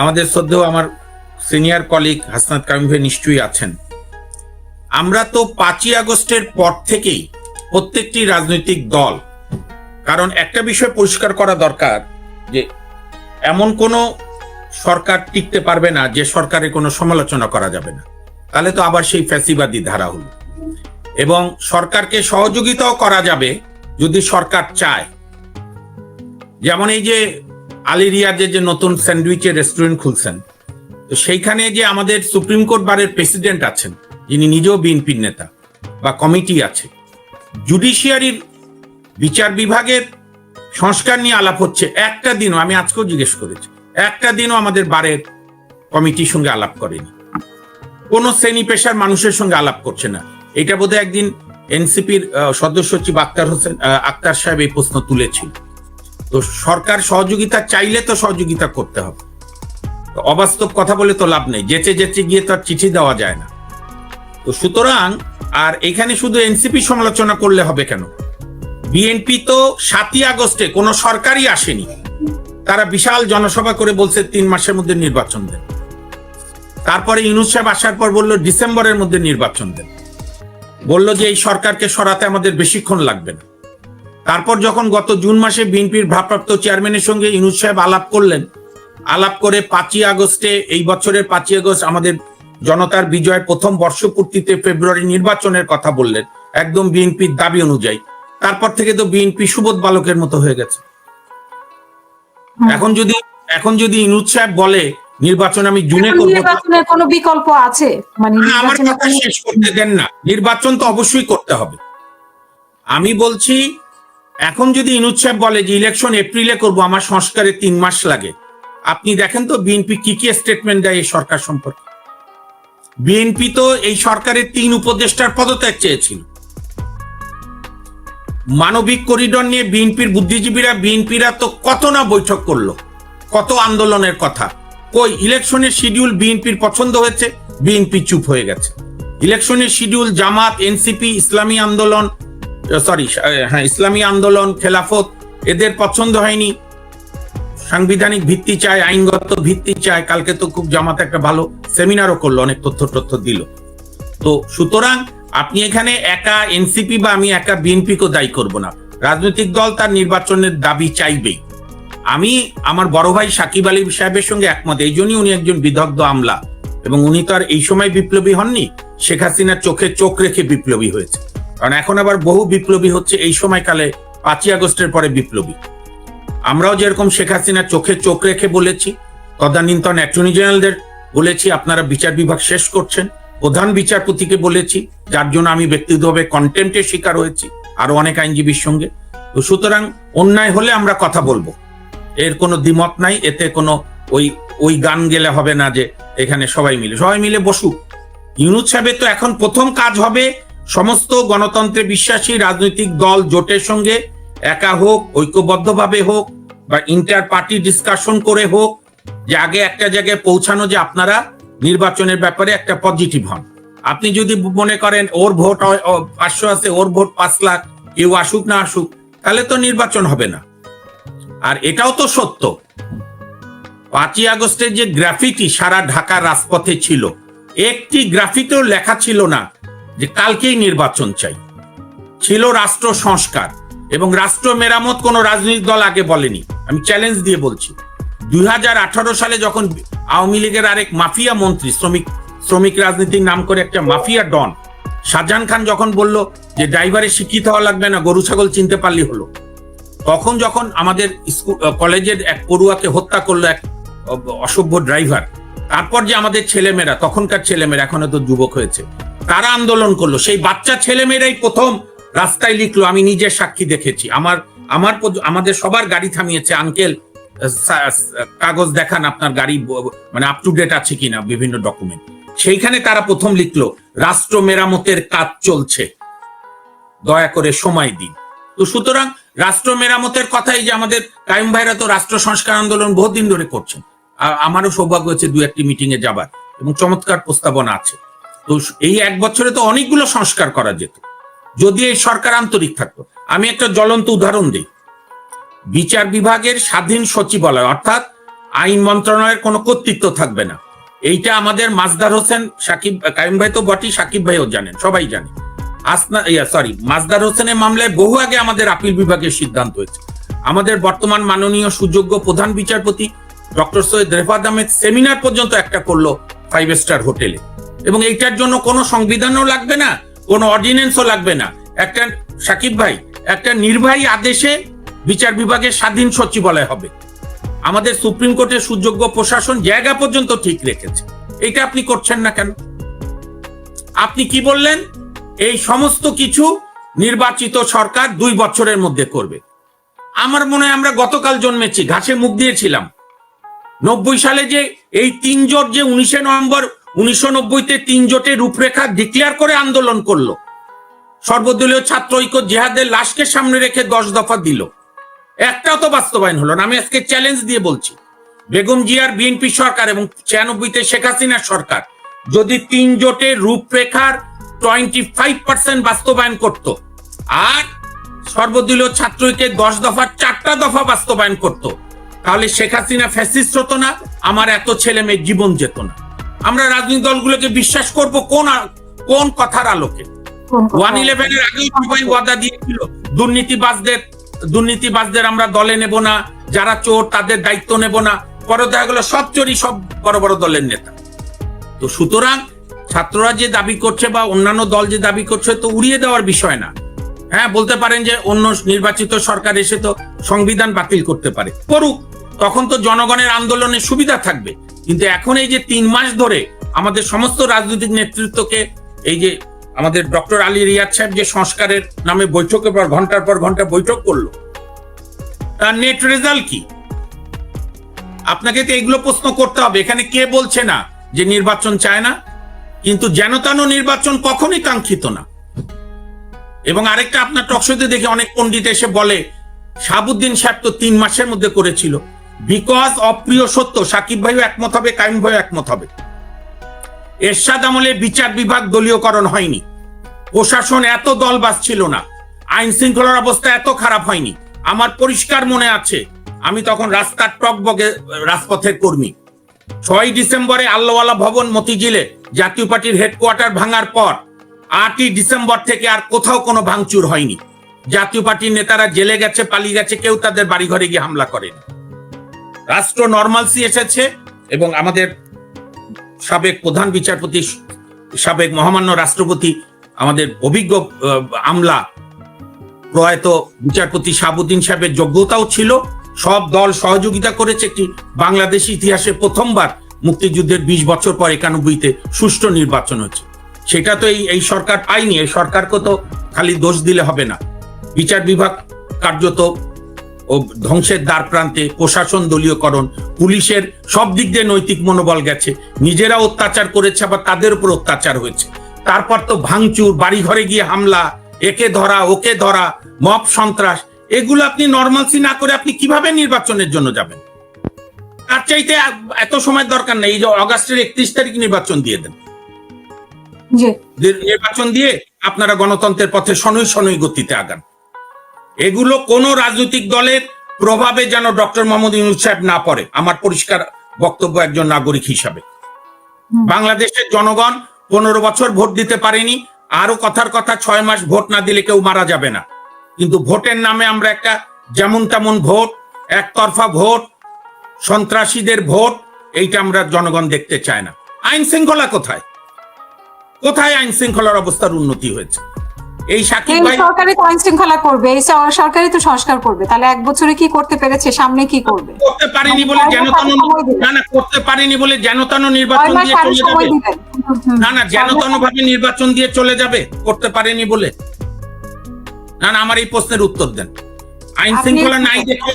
আমাদের শ্রদ্ধেয় আমার সিনিয়র কলিগ হাসনাত কামিল ভাই নিশ্চয়ই আছেন। আমরা তো 5ই আগস্টের পর থেকেই প্রত্যেকটি রাজনৈতিক দল, কারণ একটা বিষয় পরিষ্কার করা দরকার যে এমন কোনো সরকার টিকতে পারবে না যে সরকারের কোনো সমালোচনা করা যাবে না, তাহলে তো আবার সেই ফ্যাসিবাদী ধারা হলো। এবং সরকারকে সহযোগিতাও করা যাবে যদি সরকার চায়। যেমন এই যে আলী রিয়াজে যে নতুন স্যান্ডউইচের রেস্টুরেন্ট খুলছেন, তো সেইখানে যে আমাদের সুপ্রিম কোর্ট বারের প্রেসিডেন্ট আছেন, যিনি নিজেও বিএনপির নেতা, বা কমিটি আছে, জুডিশিয়ারির বিচার বিভাগের সংস্কার নিয়ে আলাপ হচ্ছে, একটা দিনও, আমি আজকেও জিজ্ঞেস করেছি, একটা দিনও আমাদের বারের কমিটির সঙ্গে আলাপ করেনি, কোন শ্রেণী পেশার মানুষের সঙ্গে আলাপ করছে না। এটা বোধহয় একদিন এনসিপির সদস্য সচিব আক্তার সাহেব এই প্রশ্ন তুলেছিল। তো সরকার সহযোগিতা চাইলে তো সহযোগিতা করতে হবে, অবাস্তব কথা বলে তো লাভ নেই, যেচে যেচে গিয়ে তো আর চিঠি দেওয়া যায় না। তো সুতরাং আর এখানে শুধু এনসিপি সমালোচনা করলে হবে কেন? বিএনপি তো 7ই আগস্টে কোনো সরকারই আসেনি, তারা বিশাল জনসভা করে বলছে 3 মাসের মধ্যে নির্বাচন দেন। তারপরে ইউনূস সাহেব আসার পর বললো ডিসেম্বরের মধ্যে নির্বাচন দেন, বলল যে এই সরকারকে সরাতে আমাদের বেশিক্ষণ লাগবে না। তারপর যখন গত জুন মাসে বিএনপির ভারপ্রাপ্ত চেয়ারম্যানের সঙ্গে ইউনূস সাহেব আলাপ করলেন, আলাপ করে 5ই আগস্টে, এই বছরের 5ই আগস্ট আমাদের জনতার বিজয়ের প্রথম বর্ষপূর্তিতে ফেব্রুয়ারি নির্বাচনের কথা বললেন, একদম বিএনপির দাবি অনুযায়ী। তারপর থেকে তো বিএনপি সুবোধ বালকের মতো হয়ে গেছে। এখন যদি ইউনূস সাহেব বলে নির্বাচন আমি জুনে করব, নির্বাচনের কোনো বিকল্প আছে? মানে আমার কথা শেষ করতে দেন না, নির্বাচন তো অবশ্যই করতে হবে। আমি বলছি এখন যদি ইউনূস সাহেব বলে যে ইলেকশন এপ্রিলে করব, আমার সংস্কারে 3 মাস লাগে, আপনি দেখেন তো বিএনপি কি কি স্টেটমেন্ট দেয় এই সরকার সম্পর্কে। বিএনপি তো এই সরকারের 3 উপদেষ্টার পদত্যাগ চেয়েছিল। মানবিক করিডোর নিয়ে বিএনপিরা তো কত না বৈঠক করলো, কত আন্দোলনের কথা। কই ইলেকশনের শিডিউল বিএনপির পছন্দ হয়েছে, বিএনপি চুপ হয়ে গেছে। ইলেকশনের শিডিউল জামাত, এনসিপি, ইসলামী আন্দোলন, খেলাফত, এদের পছন্দ হয়নি, সাংবিধানিক ভিত্তি চায়, আইনগত ভিত্তি চায়। কালকে তো খুব জামাত একটা ভালো সেমিনারও করলো, অনেক তথ্য দিল। তো সুতরাং আপনি এখানে একা এনসিপি বা আমি একা বিএনপিকে দায়ী করব না, রাজনৈতিক দল তার নির্বাচনের দাবি চাইবেই। আমি আমার বড় ভাই সাকিব আলী সাহেবের সঙ্গে একমত, এই জন্যই উনি একজন বিদগ্ধ আমলা, এবং উনি তো আর এই সময় বিপ্লবী হননি, শেখ হাসিনার চোখে চোখ রেখে বিপ্লবী হয়েছে। কারণ এখন আবার বহু বিপ্লবী হচ্ছে এই সময়কালে, 5ই আগস্টের পরে বিপ্লবী। আমরাও যেরকম শেখ হাসিনার চোখে চোখ রেখে বলেছি, তদানীন্তন অ্যাটর্নি জেনারেলদের বলেছি আপনারা বিচার বিভাগ শেষ করছেন, প্রধান বিচারপতিকে বলেছি, যার জন্য আমি ব্যক্তিগতভাবে কন্টেম্পটের শিকার হয়েছি, আরো অনেক আইনজীবীর সঙ্গে। তো সুতরাং অন্যায় হলে আমরা কথা বলবো, এর কোনো দ্বিমত নাই। এতে কোনো ওই গান গেলে হবে না যে এখানে সবাই মিলে বসুক। ইউনূস সাহেবের তো এখন প্রথম কাজ হবে সমস্ত গণতন্ত্রে বিশ্বাসী রাজনৈতিক দল জোটের সঙ্গে একা হোক, ঐক্যবদ্ধভাবে হোক, বা ইন্টার পার্টি ডিসকাশন করে হোক, যে আগে একটা জায়গায় পৌঁছানো যে আপনারা নির্বাচনের ব্যাপারে একটা পজিটিভ হন। আপনি যদি মনে করেন ওর ভোট 500 আছে, ওর ভোট 5 লাখ, কেউ আসুক না আসুক, তাহলে তো নির্বাচন হবে না। আর এটাও তো সত্য, 5ই আগস্টের যে গ্রাফিটি সারা ঢাকার রাজপথে ছিল, একটি গ্রাফিতেও লেখা ছিল না যে কালকেই নির্বাচন চাই। ছিল রাষ্ট্র সংস্কার এবং রাষ্ট্র মেরামত, কোনো রাজনৈতিক দল আগে বলেনি। আমি চ্যালেঞ্জ দিয়ে বলছি, 2018 সালে যখন আওয়ামী লীগের আরেক মাফিয়া মন্ত্রী, শ্রমিক রাজনীতির নাম করে একটা মাফিয়া ডন শাহজাহান খান যখন বলল যে ড্রাইভারের শিক্ষিত হওয়া লাগবে না, গরু ছাগল চিনতে পারলেই হলো, তখন যখন আমাদের কলেজের এক পড়ুয়াকে হত্যা করলো এক অসভ্য ড্রাইভার, তারপর যে আমাদের ছেলেমেয়েরা, তখনকার ছেলেমেয়েরা, এখন তো যুবক হয়েছে, তারা আন্দোলন করলো, সেই বাচ্চা ছেলেমেয়েরাই প্রথম রাস্তায় লিখলো। আমি নিজের সাক্ষী দেখেছি, আমাদের সবার গাড়ি থামিয়েছে, আঙ্কেল কাগজ দেখান আপনার গাড়ি মানে আপ টু ডেট আছে কিনা, বিভিন্ন ডকুমেন্ট। সেইখানে তারা প্রথম লিখলো রাষ্ট্র মেরামতের কাজ চলছে, দয়া করে সময় দিন। তো সুতরাং রাষ্ট্র মেরামতের কথাই যে আমাদের কায়েম ভাইরা তো রাষ্ট্র সংস্কার আন্দোলন বহুদিন ধরে করছেন। আমারও সৌভাগ্য হয়েছে 2-1টি মিটিং এ যাবার, এবং চমৎকার প্রস্তাবনা আছে। তো এই 1 বছরে তো অনেকগুলো সংস্কার করা যেত যদি এই সরকার আন্তরিক থাকতো। আমি একটা জ্বলন্ত উদাহরণ দিই, বিচার বিভাগের স্বাধীন সচিবালয়, অর্থাৎ আইন মন্ত্রণালয়ের কোনো কর্তৃত্ব থাকবে না। এইটা আমাদের মাজদার হোসেন, কায়েম ভাই তো বটেই, সাকিব ভাইও জানেন, সবাই জানে। মাজদার হোসেনের মামলায় বহু আগে আমাদের আপিল বিভাগের সিদ্ধান্ত হয়েছে। আমাদের বর্তমান মাননীয় সুযোগ্য প্রধান বিচারপতি ডক্টর সৈয়দ রেফাত আহমেদ সেমিনার পর্যন্ত একটা করলো 5 স্টার হোটেলে, এবং এইটার জন্য কোনো সংবিধানও লাগবে না, কোনো অর্ডিন্যান্সও লাগবে না। একটা সাকিব ভাই, একটা নির্বাহী আদেশে বিচার বিভাগের স্বাধীন সচিবালয় হবে। আমাদের সুপ্রিম কোর্টের সুযোগ্য প্রশাসন জায়গা পর্যন্ত ঠিক রেখেছে, এটা আপনি করছেন না কেন? আপনি কি বললেন? এই সমস্ত কিছু নির্বাচিত সরকার 2 বছরের মধ্যে করবে। আমার মনে হয় আমরা গতকাল জন্মেছি, ঘাসে মুখ দিয়েছিলাম। 90 সালে যে এই 3 জোট যে 19 নভেম্বর 1990-তে 3 জোটের রূপরেখা ডিক্লেয়ার করে আন্দোলন করলো, সর্বদলীয় ছাত্র ঐক্য জিহাদের লাশকে সামনে রেখে 10 দফা দিল, একটাও তো বাস্তবায়ন হলো না। আমি আজকে চ্যালেঞ্জ দিয়ে বলছি, বেগম জিয়ার বিএনপি সরকার এবং 96-তে শেখ হাসিনার সরকার যদি 3 জোটের রূপরেখার 25% বাস্তবায়ন করত আর সর্বদলীয় ছাত্র ঐক্যের 10 দফার 4টা দফা বাস্তবায়ন করত, তাহলে শেখ হাসিনা ফ্যাসিস্ট হতো না, আমার এত ছেলে মেয়ের জীবন যেত না। আমরা রাজনৈতিক দলগুলোকে বিশ্বাস করব কোন কথার আলোকে? 1/11-এর আগেই সবাই ওয়াদা দিয়েছিল দুর্নীতিবাজদের আমরা দলে নেব না, যারা চোর তাদের দায়িত্ব নেব না। পরে দেখা গেল সব চোরই সব বড় বড় দলের নেতা। তো সুতরাং ছাত্ররা যে দাবি করছে বা অন্যান্য দল যে দাবি করছে তো উড়িয়ে দেওয়ার বিষয় না। হ্যাঁ, বলতে পারেন যে অন্য নির্বাচিত সরকার এসে তো সংবিধান বাতিল করতে পারে, করুক, তখন তো জনগণের আন্দোলনের সুবিধা থাকবে। কিন্তু এখন এই যে 3 মাস ধরে আমাদের সমস্ত রাজনৈতিক নেতৃত্বকে এই যে আমাদের ডক্টর আলী রিয়াদ সাহেব যে সংস্কারের নামে বৈঠকের পর ঘন্টা বৈঠক করলো, তার নেট রেজাল্ট কি? আপনাকে তো এগুলো প্রশ্ন করতে হবে। এখানে কে বলছে না যে নির্বাচন চায় না, কিন্তু যেন তেন নির্বাচন কখনোই কাঙ্ক্ষিত না। এবং আরেকটা, আপনার টকশোতে দেখে অনেক পণ্ডিত এসে বলে শাহাবুদ্দিন সাহেব তো 3 মাসের মধ্যে করেছিল, বিকজ অপ্রিয় সত্য। সাকিব ভাইও একমত হবে, কাইম ভাইও একমত হবে। এরশাদ আমলে বিচার বিভাগ দলীয়করণ হয়নি, প্রশাসন এত দলবাজ ছিল না, আইন শৃঙ্খলার অবস্থা এত খারাপ হয়নি। আমার পরিষ্কার মনে আছে, আমি তখন রাস্তার টকবগে রাজপথের কর্মী। 6 ডিসেম্বরে আল্লাহওয়ালা ভবন মতিঝিলে জাতীয় পার্টির হেডকোয়ার্টার ভাঙার পর 8ই ডিসেম্বর থেকে আর কোথাও কোনো ভাঙচুর হয়নি। জাতীয় পার্টির নেতারা জেলে গেছে, পালিয়ে গেছে, কেউ তাদের বাড়িঘরে গিয়ে হামলা করেনি। রাষ্ট্র নরমালসি এসেছে এবং আমাদের সাবেক প্রধান বিচারপতি, সাবেক মহামান্য রাষ্ট্রপতি, আমাদের অভিজ্ঞ আমলা প্রয়াত বিচারপতি শাহাবুদ্দিন সাহেবের যোগ্যতাও ছিল। সব দল সহযোগিতা করেছে। একটি বাংলাদেশ ইতিহাসে প্রথমবার মুক্তিযুদ্ধের 20 বছর পর 91-তে সুষ্ঠু নির্বাচন হচ্ছে। সেটা তো এই সরকার পায়নি। এই সরকারকে তো খালি দোষ দিলে হবে না। বিচার বিভাগ কার্যত ও ধ্বংসের দ্বার প্রান্তে, প্রশাসন দলীয়করণ, পুলিশের সব দিক দিয়ে নৈতিক মনোবল গেছে। নিজেরা অত্যাচার করেছে, আবার তাদের উপর অত্যাচার হয়েছে। তারপর তো ভাঙচুর, বাড়ি ঘরে গিয়ে হামলা, একে ধরা ওকে ধরা, মব সন্ত্রাস, এগুলো আপনি নরমালসি না করে আপনি কিভাবে নির্বাচনের জন্য যাবেন? তার চাইতে এত সময় দরকার নেই। এই যে অগাস্টের 31 তারিখ নির্বাচন দিয়ে দেন। নির্বাচন দিয়ে আপনারা গণতন্ত্রের পথে শনৈ গতিতে আগান। এগুলো কোন রাজনৈতিক দলের প্রভাবে যেন ডক্টর মোহাম্মদ ইউনূস সাহেব না পড়ে, আমার পরিষ্কার বক্তব্য একজন নাগরিক হিসাবে। বাংলাদেশের জনগণ 15 বছর ভোট দিতে পারেনি। আরো কথার কথা 6 মাস ভোট না দিলে কেউ মারা যাবে না। কিন্তু ভোটের নামে আমরা একটা যেমন তেমন ভোট, একতরফা ভোট, সন্ত্রাসীদের ভোট, এইটা আমরা জনগণ দেখতে চায় না। আইন শৃঙ্খলা কোথায়? আইন শৃঙ্খলার অবস্থার উন্নতি হয়েছে? এই সাকিব ভাই সরকারি তো আইন শৃঙ্খলা করবে, এই সরকারি তো সংস্কার করবে, তাহলে 1 বছরে কি করতে পেরেছে, সামনে কি করবে? করতে পারেনি বলে যেন তেন, না করতে পারেনি বলে যেন তেন নির্বাচন দিয়ে চলে যাবে? না যেন তেন ভাবে নির্বাচন দিয়ে চলে যাবে? করতে পারেনি বলে? না আমার এই প্রশ্নের উত্তর দেন। আইন শৃঙ্খলা নাই দেখে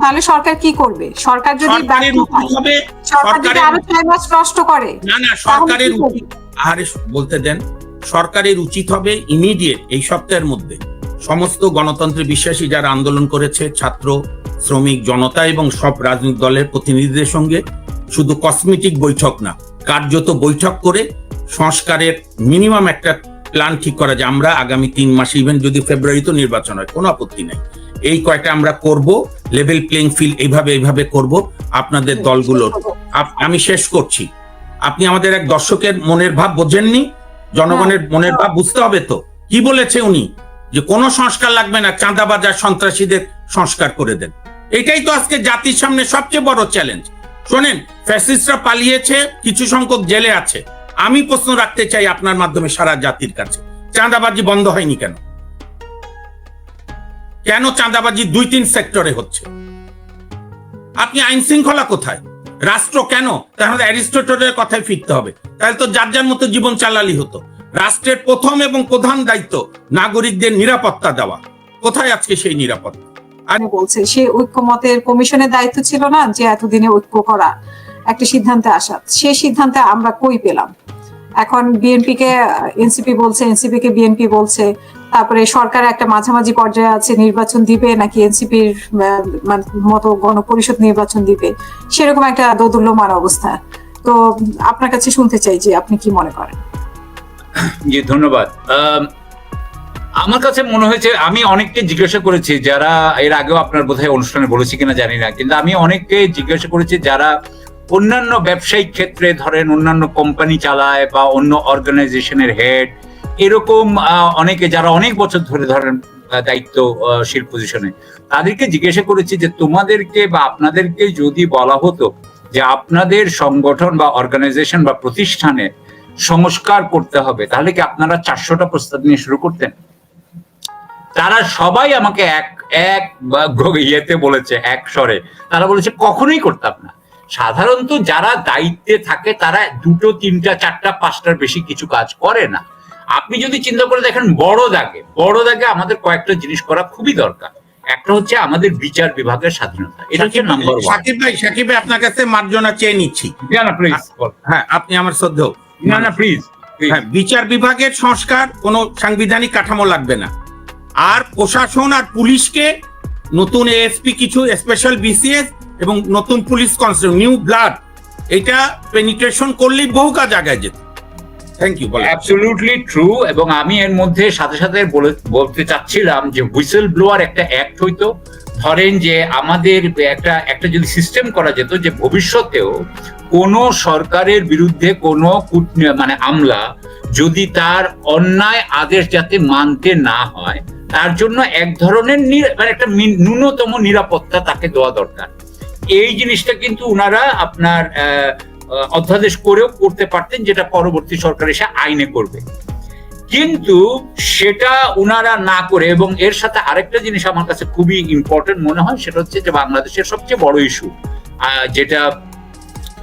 তাহলে সরকার কি করবে? সরকার যদি আরো 6 মাস নষ্ট করে, না সরকারের আরে বলতে দেন। সরকারের উচিত হবে ইমিডিয়েট এই সপ্তাহের মধ্যে সমস্ত গণতন্ত্রে বিশ্বাসী যারা আন্দোলন করেছে, ছাত্র, শ্রমিক, জনতা এবং সব রাজনৈতিক দলের প্রতিনিধিদের সঙ্গে শুধু কসমেটিক বৈঠক না, কার্যত বৈঠক করে সংস্কারের মিনিমাম একটা প্ল্যান ঠিক করা, যে আমরা আগামী 3 মাসে, ইভেন যদি ফেব্রুয়ারিতে নির্বাচন হয় কোনো আপত্তি নাই, এই কয়টা আমরা করব, লেভেল প্লেইং ফিল্ড এইভাবে করব আপনাদের দলগুলোর। আমি শেষ করছি। আপনি আমাদের এক দর্শকের মনের ভাব বোঝেননি? জনগণের মনের ভাব বুঝতে হবে তো। কি বলেছে উনি? যে কোনো সংস্কার লাগবে না, চাঁদাবাজ আর সন্ত্রাসীদের সংস্কার করে দেন। এটাই তো আজকে জাতির সামনে সবচেয়ে বড় চ্যালেঞ্জ। শোনেন, ফ্যাসিস্টরা পালিয়েছে, কিছু সংখ্যক জেলে আছে। আমি প্রশ্ন রাখতে চাই আপনার মাধ্যমে সারা জাতির কাছে, চাঁদাবাজি বন্ধ হয়নি কেন? কেন চাঁদাবাজি 2-3 সেক্টরে হচ্ছে? আপনি আইন শৃঙ্খলা কোথায়? রাষ্ট্র কেন? তাহলে অ্যারিস্টটলের কথায় ফিরতে হবে। তাহলে তো যার যার মতো জীবন চালালি হতো। রাষ্ট্রের প্রথম এবং প্রধান দায়িত্ব নাগরিকদের নিরাপত্তা দেওয়া। কোথায় আজকে সেই নিরাপত্তা? আমি বলছে সে ঐক্যমতের কমিশনের দায়িত্ব ছিল না যে এতদিনে ঐক্য করা, একটা সিদ্ধান্তে আসা, সেই সিদ্ধান্তে আমরা কই পেলাম? এখন বিএনপি কে এনসিপি বলছে, এনসিপি কে বিএনপি বলছে, তারপরে সরকার একটা মাঝামাঝি পর্যায়ে আছে, নির্বাচন দিবে নাকি এনসিপির মতো গণপরিষদ নির্বাচন দিবে, সেরকম একটা দোদুল্যমান অবস্থা। তো আপনার কাছে শুনতে চাই যে আপনি কি মনে করেন? জি ধন্যবাদ। আমার কাছে মনে হয়েছে, আমি অনেককে জিজ্ঞাসা করেছি যারা এর আগেও আপনার বোধহয় অনুষ্ঠানে বলেছি কিনা জানি না, কিন্তু আমি অনেককে জিজ্ঞাসা করেছি যারা অন্যান্য ব্যবসায়িক ক্ষেত্রে ধরেন অন্যান্য কোম্পানি চালায় বা অন্য অর্গানাইজেশনের হেড, এরকম অনেকে যারা অনেক বছর ধরে ধরেন দায়িত্বশীল পজিশনে, তাদেরকে জিজ্ঞাসা করেছি যে তোমাদেরকে বা আপনাদেরকে যদি বলা হতো যে আপনাদের সংগঠন বা অর্গানাইজেশন বা প্রতিষ্ঠানে সংস্কার করতে হবে, তাহলে কি আপনারা 400টা প্রস্তাব নিয়ে শুরু করতেন? তারা সবাই আমাকে এক ইয়েতে বলেছে, এক স্বরে তারা বলেছে কখনোই করতাম না। সাধারণত যারা দায়িত্বে থাকে তারা 2, 3, 4, 5টার বেশি কিছু কাজ করে না। আপনি যদি চিন্তা করে দেখেন বড় দাগে আমাদের কয়েকটা জিনিস করা খুবই দরকার। একটা হচ্ছে আমাদের বিচার বিভাগের স্বাধীনতা, এটা হচ্ছে নাম্বার 1। সাকিব ভাই আপনার কাছে মার্জনা চেয়ে নিচ্ছি। না প্লিজ। হ্যাঁ, আপনি আমার শ্রদ্ধেয়। না প্লিজ। হ্যাঁ, বিচার বিভাগের সংস্কার, কোনো সাংবিধানিক কাঠামো লাগবে না। আর প্রশাসন আর পুলিশকে নতুন এএসপি, কিছু স্পেশাল বিসিএস এবং নতুন পুলিশ কনস্টেবল, নিউ ব্লাড, এটা পেনিট্রেশন করলেই বহু কাজ আগায় যেত। Thank you. Absolutely true. এবং আমি এর মধ্যে সাথে সাথে বলতে চাচ্ছিলাম যে হুইসেল ব্লোয়ার একটা অ্যাক্ট হইতো। ধরেন যে আমাদের একটা যদি সিস্টেম করা যেত যে ভবিষ্যতেও কোনো সরকারের বিরুদ্ধে কোনো আমলা যদি তার অন্যায় আদেশ যাতে মানতে না হয়, তার জন্য এক ধরনের একটা ন্যূনতম নিরাপত্তা তাকে দেওয়া দরকার। এই জিনিসটা কিন্তু উনারা আপনার অধ্যাদেশ করেও করতে পারতেন, যেটা পরবর্তী সরকার এসে আইনে করবে, কিন্তু সেটা উনারা না করে। এবং এর সাথে আরেকটা জিনিস আমার কাছে খুবই ইম্পর্টেন্ট মনে হয়, সেটা হচ্ছে যে বাংলাদেশের সবচেয়ে বড় ইস্যু, যেটা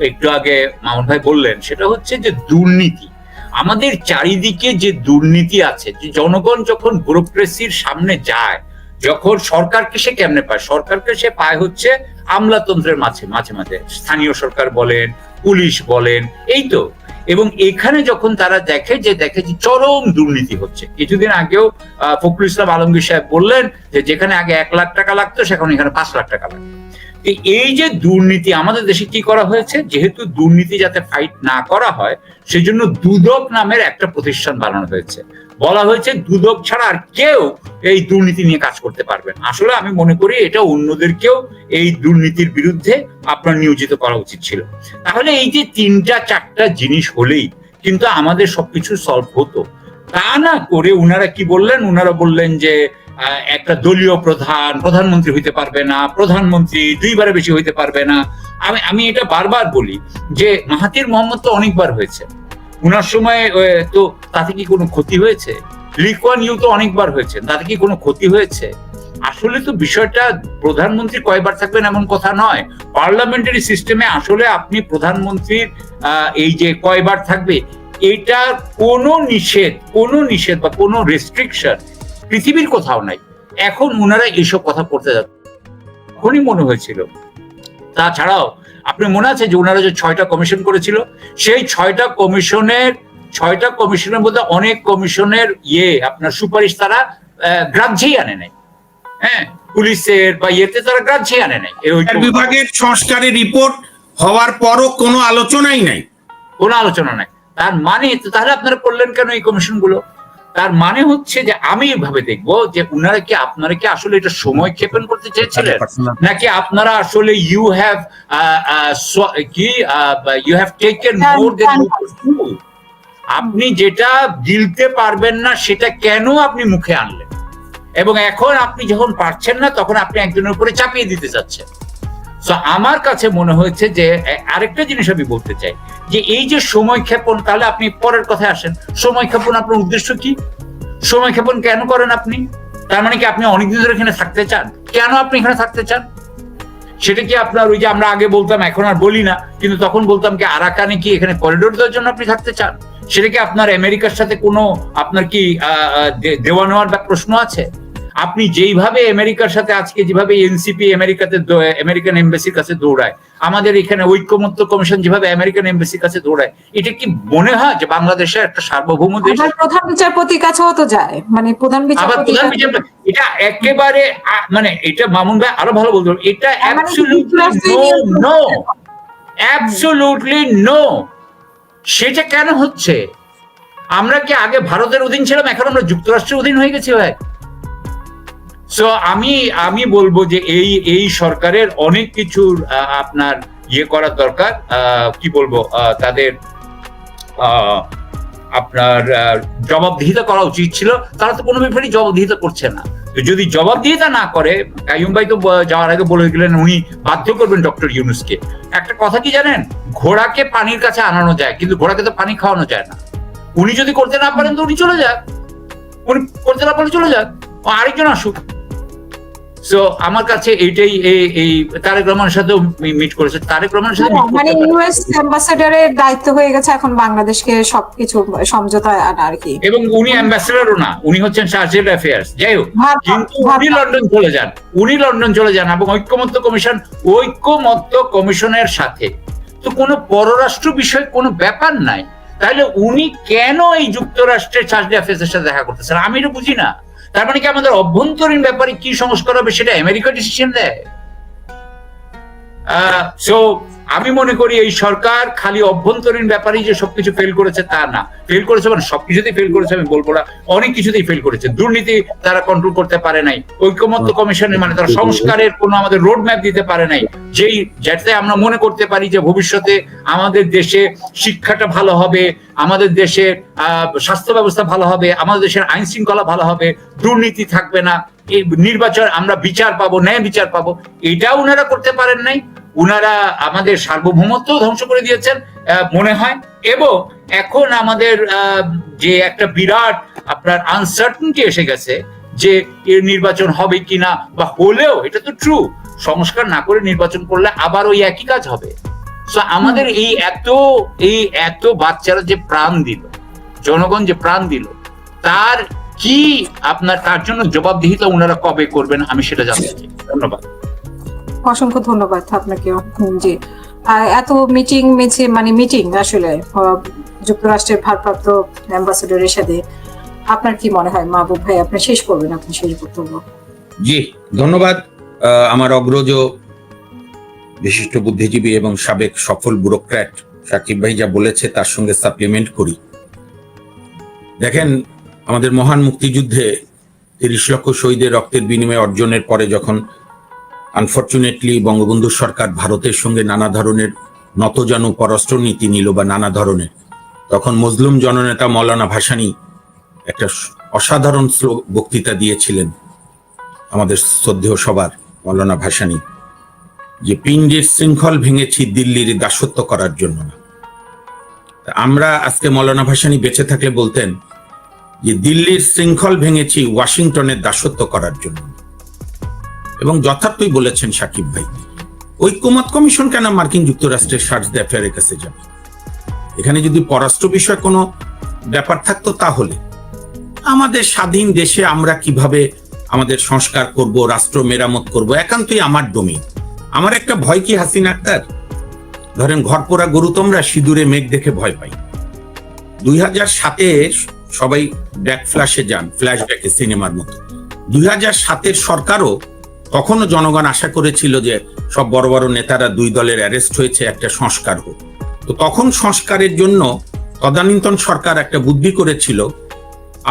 একটু আগে মামুন ভাই বললেন, সেটা হচ্ছে যে দুর্নীতি। আমাদের চারিদিকে যে দুর্নীতি আছে, যে জনগণ যখন ব্যুরোক্রেসির সামনে যায়, যখন সরকারকে সে কেমনে পায়, সরকারকে সে পায় হচ্ছে আমলাতন্ত্রের মাঝে মাঝে স্থানীয় সরকার বলেন, পুলিশ বলেন, এই তো। এবং এখানে যখন তারা দেখে যে চরম দুর্নীতি হচ্ছে। কিছুদিন আগেও ফখরুল ইসলাম আলমগীর সাহেব বললেন যে যেখানে আগে 1 লাখ টাকা লাগতো সেখানে এখানে 5 লাখ টাকা লাগতো। এই যে দুর্নীতি আমাদের দেশে কি করা হয়েছে, যেহেতু দুর্নীতি যাতে ফাইট না করা হয়, সেজন্য দুদক নামের একটা প্রতিষ্ঠান বানানো হয়েছে। বলা হয়েছে দুদক ছাড়া আর কেউ এই দুর্নীতি নিয়ে কাজ করতে পারবে না। আসলে আমি মনে করি এটা অন্যদেরকেও এই দুর্নীতির বিরুদ্ধে আপনার নিয়োজিত করা উচিত ছিল। তাহলে এই যে 3-4টা জিনিস হলেই কিন্তু আমাদের সবকিছু সলভ হতো। তা না করে উনারা কি বললেন, উনারা বললেন যে একটা দলীয় প্রধানমন্ত্রী হইতে পারবে না, প্রধানমন্ত্রী 2বারের বেশি হইতে পারবে না। আমি এটা বারবার বলি যে মাহাথির মোহাম্মদ তো অনেকবার হয়েছে, উনার সময় তো তাতে কি কোনো ক্ষতি হয়েছে? লি কুয়ান ইউ তো অনেকবার হয়েছে, তাতে কি কোনো ক্ষতি হয়েছে? আসলে তো বিষয়টা প্রধানমন্ত্রী কয়বার থাকবেন এমন কথা নয়। পার্লামেন্টারি সিস্টেমে আসলে আপনি প্রধানমন্ত্রীর এই যে কয়বার থাকবে, এটা কোনো নিষেধ বা কোনো রেস্ট্রিকশন পৃথিবীর কোথাও নাই। এখন উনারা এইসব কথা করতে যাচ্ছে, তখনই মনে হয়েছিল। তাছাড়াও আপনার মনে আছে যে ওনারা যে 6টা কমিশন করেছিল, সেই 6টা কমিশনের মধ্যে অনেক কমিশনের আপনার সুপারিশ তারা গ্রাহ্যেই আনে নাই। হ্যাঁ, পুলিশের বা তারা গ্রাহ্যেই আনে নাই। বিভাগের সংস্কারের রিপোর্ট হওয়ার পরও কোনো আলোচনাই নাই, কোনো আলোচনা নাই। তার মানে তাহলে আপনারা করলেন কেন এই কমিশনগুলো? তার মানে হচ্ছে যে আমি এভাবে দেখবো যে আপনারা কি আসলে এটা সময় ক্ষেপণ করতে চেয়েছিলেন, নাকি আপনারা আসলে ইউ হ্যাভ টেকেন মোর দেন আপনি যেটা গিলতে পারবেন না সেটা কেন আপনি মুখে আনলেন, এবং এখন আপনি যখন পারছেন না তখন আপনি একজনের উপরে চাপিয়ে দিতে চাচ্ছেন। তো আমার কাছে মনে হয়েছে যে আরেকটা জিনিস আমি বলতে চাই যে এই যে সময় ক্ষেপণ, তাহলে আপনি পরের কথায় আসেন। সময় ক্ষেপণ আপনার উদ্দেশ্য কি? সময় ক্ষেপণ কেন করেন আপনি? তার মানে কি আপনি অনেকদিন ধরে এখানে থাকতে চান? কেন আপনি এখানে থাকতে চান? সেটা কি আপনার ওই যে আমরা আগে বলতাম, এখন আর বলি না, কিন্তু তখন বলতাম কি আরাকানে কি এখানে করিডোর দেওয়ার জন্য আপনি থাকতে চান? সেটা কি আপনার আমেরিকার সাথে কোনো আপনার কি দেওয়া নেওয়ার প্রশ্ন আছে? আপনি যেইভাবে আমেরিকার সাথে আজকে যেভাবে এনসিপি আমেরিকান এমবাসির কাছে দৌড়ায়, আমাদের এখানে ঐক্যমত্য কমিশন যেভাবে আমেরিকান এমবাসির কাছে দৌড়ায়, এটা কি মনে হয় যে বাংলাদেশের একটা সার্বভৌম দেশ? প্রধান বিচারপতির কাছেও তো যায়, মানে প্রধান বিচারপতি, এটা একেবারে মানে এটা মামুন ভাই আরো ভালো বলতে, এটা অ্যাবসলিউটলি নো। সেটা কেন হচ্ছে? আমরা কি আগে ভারতের অধীন ছিলাম, এখন আমরা যুক্তরাষ্ট্রের অধীন হয়ে গেছি ভাই? সো আমি বলবো যে এই সরকারের অনেক কিছুর আপনার করার দরকার। কি বলবো, তাদের আপনার জবাবদিহিতা করা উচিত ছিল। তারা তো কোনো ব্যাপারে জবাবদিহিতা করছে না। যদি জবাবদিহিতা না করে, কাইয়ুম ভাই তো যাওয়ার আগে বলে গেলেন উনি বাধ্য করবেন ডক্টর ইউনূসকে। একটা কথা কি জানেন, ঘোড়াকে পানির কাছে আনানো যায়, কিন্তু ঘোড়াকে তো পানি খাওয়ানো যায় না। উনি যদি করতে না পারেন তো উনি চলে যাক, উনি করতে না পারলে চলে যাক, আরেকজন আসুক। সো আমার কাছে এইটাই, এই তারেক রহমানের সাথেও মিট করেছে, তারেক রহমানের সাথে মানে ইউএস অ্যাম্বাসেডরের দায়িত্ব হয়ে গেছে এখন বাংলাদেশকে সবকিছু সমঝোতায় আনা আর কি। এবং উনি অ্যাম্বাসেডরও না, উনি হচ্ছেন চার্জেড অ্যাফেয়ার্স। যাই হোক, কিন্তু উনি লন্ডন চলে যান এবং ঐক্যমত্য কমিশনের সাথে তো কোনো পররাষ্ট্র বিষয় কোনো ব্যাপার নাই। তাহলে উনি কেন এই যুক্তরাষ্ট্রের চার্জড অ্যাফেয়ার্সের সাথে দেখা করতেছেন? আমি এটা বুঝি না। তার মানে কি আমাদের অভ্যন্তরীণ ব্যাপারে কি সংস্কার হবে সেটা আমেরিকা ডিসিশন দেয়? সো আমি মনে করি এই সরকার খালি অভ্যন্তরীণ ব্যাপারেই যে সবকিছু ফেল করেছে তা না। ফেল করেছে মানে সবকিছুতেই ফেল করেছে আমি বলবো না, অনেক কিছুতেই ফেল করেছে। দুর্নীতি তারা কন্ট্রোল করতে পারে নাই, ঐক্যমত্য কমিশনের মানে তারা সংস্কারের কোনো আমাদের রোড ম্যাপ দিতে পারে নাই, যাতে আমরা মনে করতে পারি যে ভবিষ্যতে আমাদের দেশে শিক্ষাটা ভালো হবে, আমাদের দেশের স্বাস্থ্য ব্যবস্থা ভালো হবে, আমাদের দেশের আইন শৃঙ্খলা ভালো হবে, দুর্নীতি থাকবে না, এই নির্বাচন আমরা বিচার পাবো, ন্যায় বিচার পাবো। এটাও ওনারা করতে পারেন নাই। উনারা আমাদের সার্বভৌমত্ব ধ্বংস করে দিয়েছেন মনে হয়। এবং এখন আমাদের যে একটা বিরাট আপনার আনসার্টেনটি এসে গেছে যে এর নির্বাচন হবে কিনা, বা হলেও এটা তো ট্রু, সংস্কার না করে নির্বাচন করলে আবার ওই একই কাজ হবে। সো আমাদের এই এত বাচ্চারা যে প্রাণ দিল, জনগণ যে প্রাণ দিল, তার কি আপনার তার জন্য জবাবদিহিতা ওনারা কবে করবেন আমি সেটা জানতে চাই। ধন্যবাদ। অসংখ্য ধন্যবাদ আপনাকেও। জি, এত মিটিং আসলে যুক্তরাষ্ট্রের ভারপ্রাপ্ত অ্যাম্বাসেডরের সাথে আপনার কি মনে হয় মাহবুব ভাই? আপনি শেষ করবেন, আপনি শেষ বক্তব্য। জি, ধন্যবাদ। আমার অগ্রজ বিশিষ্ট বুদ্ধিজীবী এবং সাবেক সফল ব্যুরোক্র্যাট সাকিব ভাই যা বলেছে তার সঙ্গে সাপ্লিমেন্ট করি। দেখেন, আমাদের মহান মুক্তিযুদ্ধে ৩০ লক্ষ শহীদের রক্তের বিনিময়ে অর্জনের পরে যখন আনফরচুনেটলি বঙ্গবন্ধু সরকার ভারতের সঙ্গে নানা ধরনের নতজানু পররাষ্ট্র নীতি নিল বা নানা ধরনের, তখন মজলুম জননেতা মৌলানা ভাসানী একটা অসাধারণ বক্তৃতা দিয়েছিলেন, আমাদের শ্রদ্ধেয় সবার মৌলানা ভাসানী, যে পিণ্ডের শৃঙ্খল ভেঙেছি দিল্লির দাসত্ব করার জন্য না। আমরা আজকে মৌলানা ভাসানী বেঁচে থাকলে বলতেন যে দিল্লির শৃঙ্খল ভেঙেছি ওয়াশিংটনের দাসত্ব করার জন্য। এবং যথার্থই বলেছেন সাকিব ভাই, ঐক্যমত কমিশন কেন মার্কিন যুক্তরাষ্ট্রের চার্জড অ্যাফেয়ারের কাছে যাবে? এখানে যদি পররাষ্ট্র বিষয় কোনো ব্যাপার থাকতো তাহলে আমাদের স্বাধীন দেশে আমরা কিভাবে আমাদের সংস্কার করব, রাষ্ট্র মেরামত করব, একান্তই আমার ডোমেইন। আমার একটা ভয় কি হাসিনা আক্তার, ধরেন ঘরপোড়া গরু তোমরা সিঁদুরে মেঘ দেখে ভয় পাই। 2007-এ সবাই ব্যাক ফ্ল্যাশে যান, ফ্ল্যাশব্যাকে সিনেমার মতো। 2007-এর সরকারও তখনও জনগণ আশা করেছিল যে সব বড় বড় নেতারা দুই দলের অ্যারেস্ট হয়েছে, একটা সংস্কার হোক। তো তখন সংস্কারের জন্য তদানীন্তন সরকার একটা বুদ্ধি করেছিল,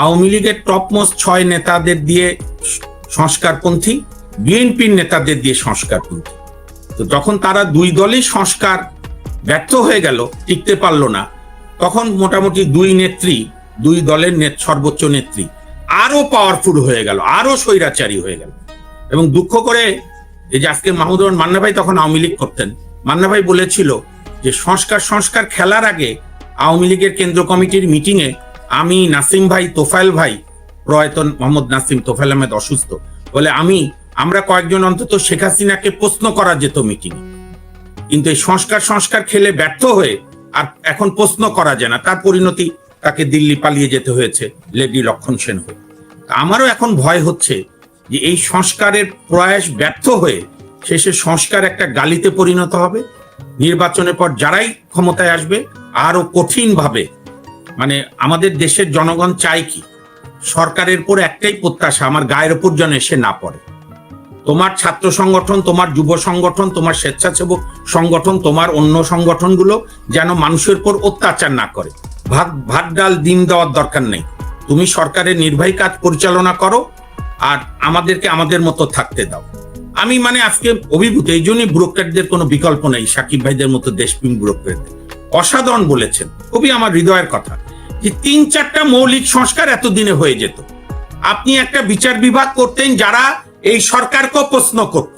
আওয়ামী লীগের টপমোস্ট 6 নেতাদের দিয়ে সংস্কারপন্থী, বিএনপির নেতাদের দিয়ে সংস্কারপন্থী। তো যখন তারা দুই দলই সংস্কার ব্যর্থ হয়ে গেল, টিকতে পারল না, তখন মোটামুটি দুই দলের সর্বোচ্চ নেত্রী আরো পাওয়ারফুল হয়ে গেল, আরো স্বৈরাচারী হয়ে গেল। এবং দুঃখ করে এই যে আজকে মাহমুদুর রহমান মান্না ভাই তখন আওয়ামী লীগ করতেন, মান্না ভাই বলেছিল যে সংস্কার খেলার আগে আওয়ামী লীগের কেন্দ্র কমিটির মিটিং এ আমি, নাসিম ভাই, তোফায়েল ভাই, প্রয়াত মোহাম্মদ নাসিম, তোফায়েল আহমেদ অসুস্থ বলে আমরা কয়েকজন অন্তত শেখ হাসিনাকে প্রশ্ন করা যেত মিটিং এ, কিন্তু এই সংস্কার খেলে ব্যর্থ হয়ে আর এখন প্রশ্ন করা যায় না, তার পরিণতি তাকে দিল্লি পালিয়ে যেতে হয়েছে লেডি লক্ষণ সেন হয়ে। আমারও এখন ভয় হচ্ছে যে এই সংস্কারের প্রয়াস ব্যর্থ হয়ে শেষে সংস্কার একটা গালিতে পরিণত হবে। নির্বাচনের পর যারাই ক্ষমতায় আসবে আরো কঠিন ভাবে, মানে আমাদের দেশের জনগণ চায় কি, সরকারের উপর একটাই প্রত্যাশা, আমার গায়ের উপর যেন এসে না পড়ে। তোমার ছাত্র সংগঠন, তোমার যুব সংগঠন, তোমার স্বেচ্ছাসেবক সংগঠন, তোমার অন্য সংগঠনগুলো যেন মানুষের উপর অত্যাচার না করে। ভাত ডাল ডিম দেওয়ার দরকার নেই, তুমি সরকারের নির্বাহী কাজ পরিচালনা করো আর আমাদেরকে আমাদের মতো থাকতে দাও। আমি মানে আজকে অভিভূত, এই জন্যই ব্যুরোক্র্যাটদের কোনো বিকল্প নেই, সাকিব ভাইদের মতো দেশপ্রেম ব্যুরোক্র্যাটদের অসাধারণ বলেছেন, খুবই আমার হৃদয়ের কথা, যে 3-4টা মৌলিক সংস্কার এতদিনে হয়ে যেত। আপনি একটা বিচার বিভাগ করতেন যারা এই সরকারকে প্রশ্ন করত।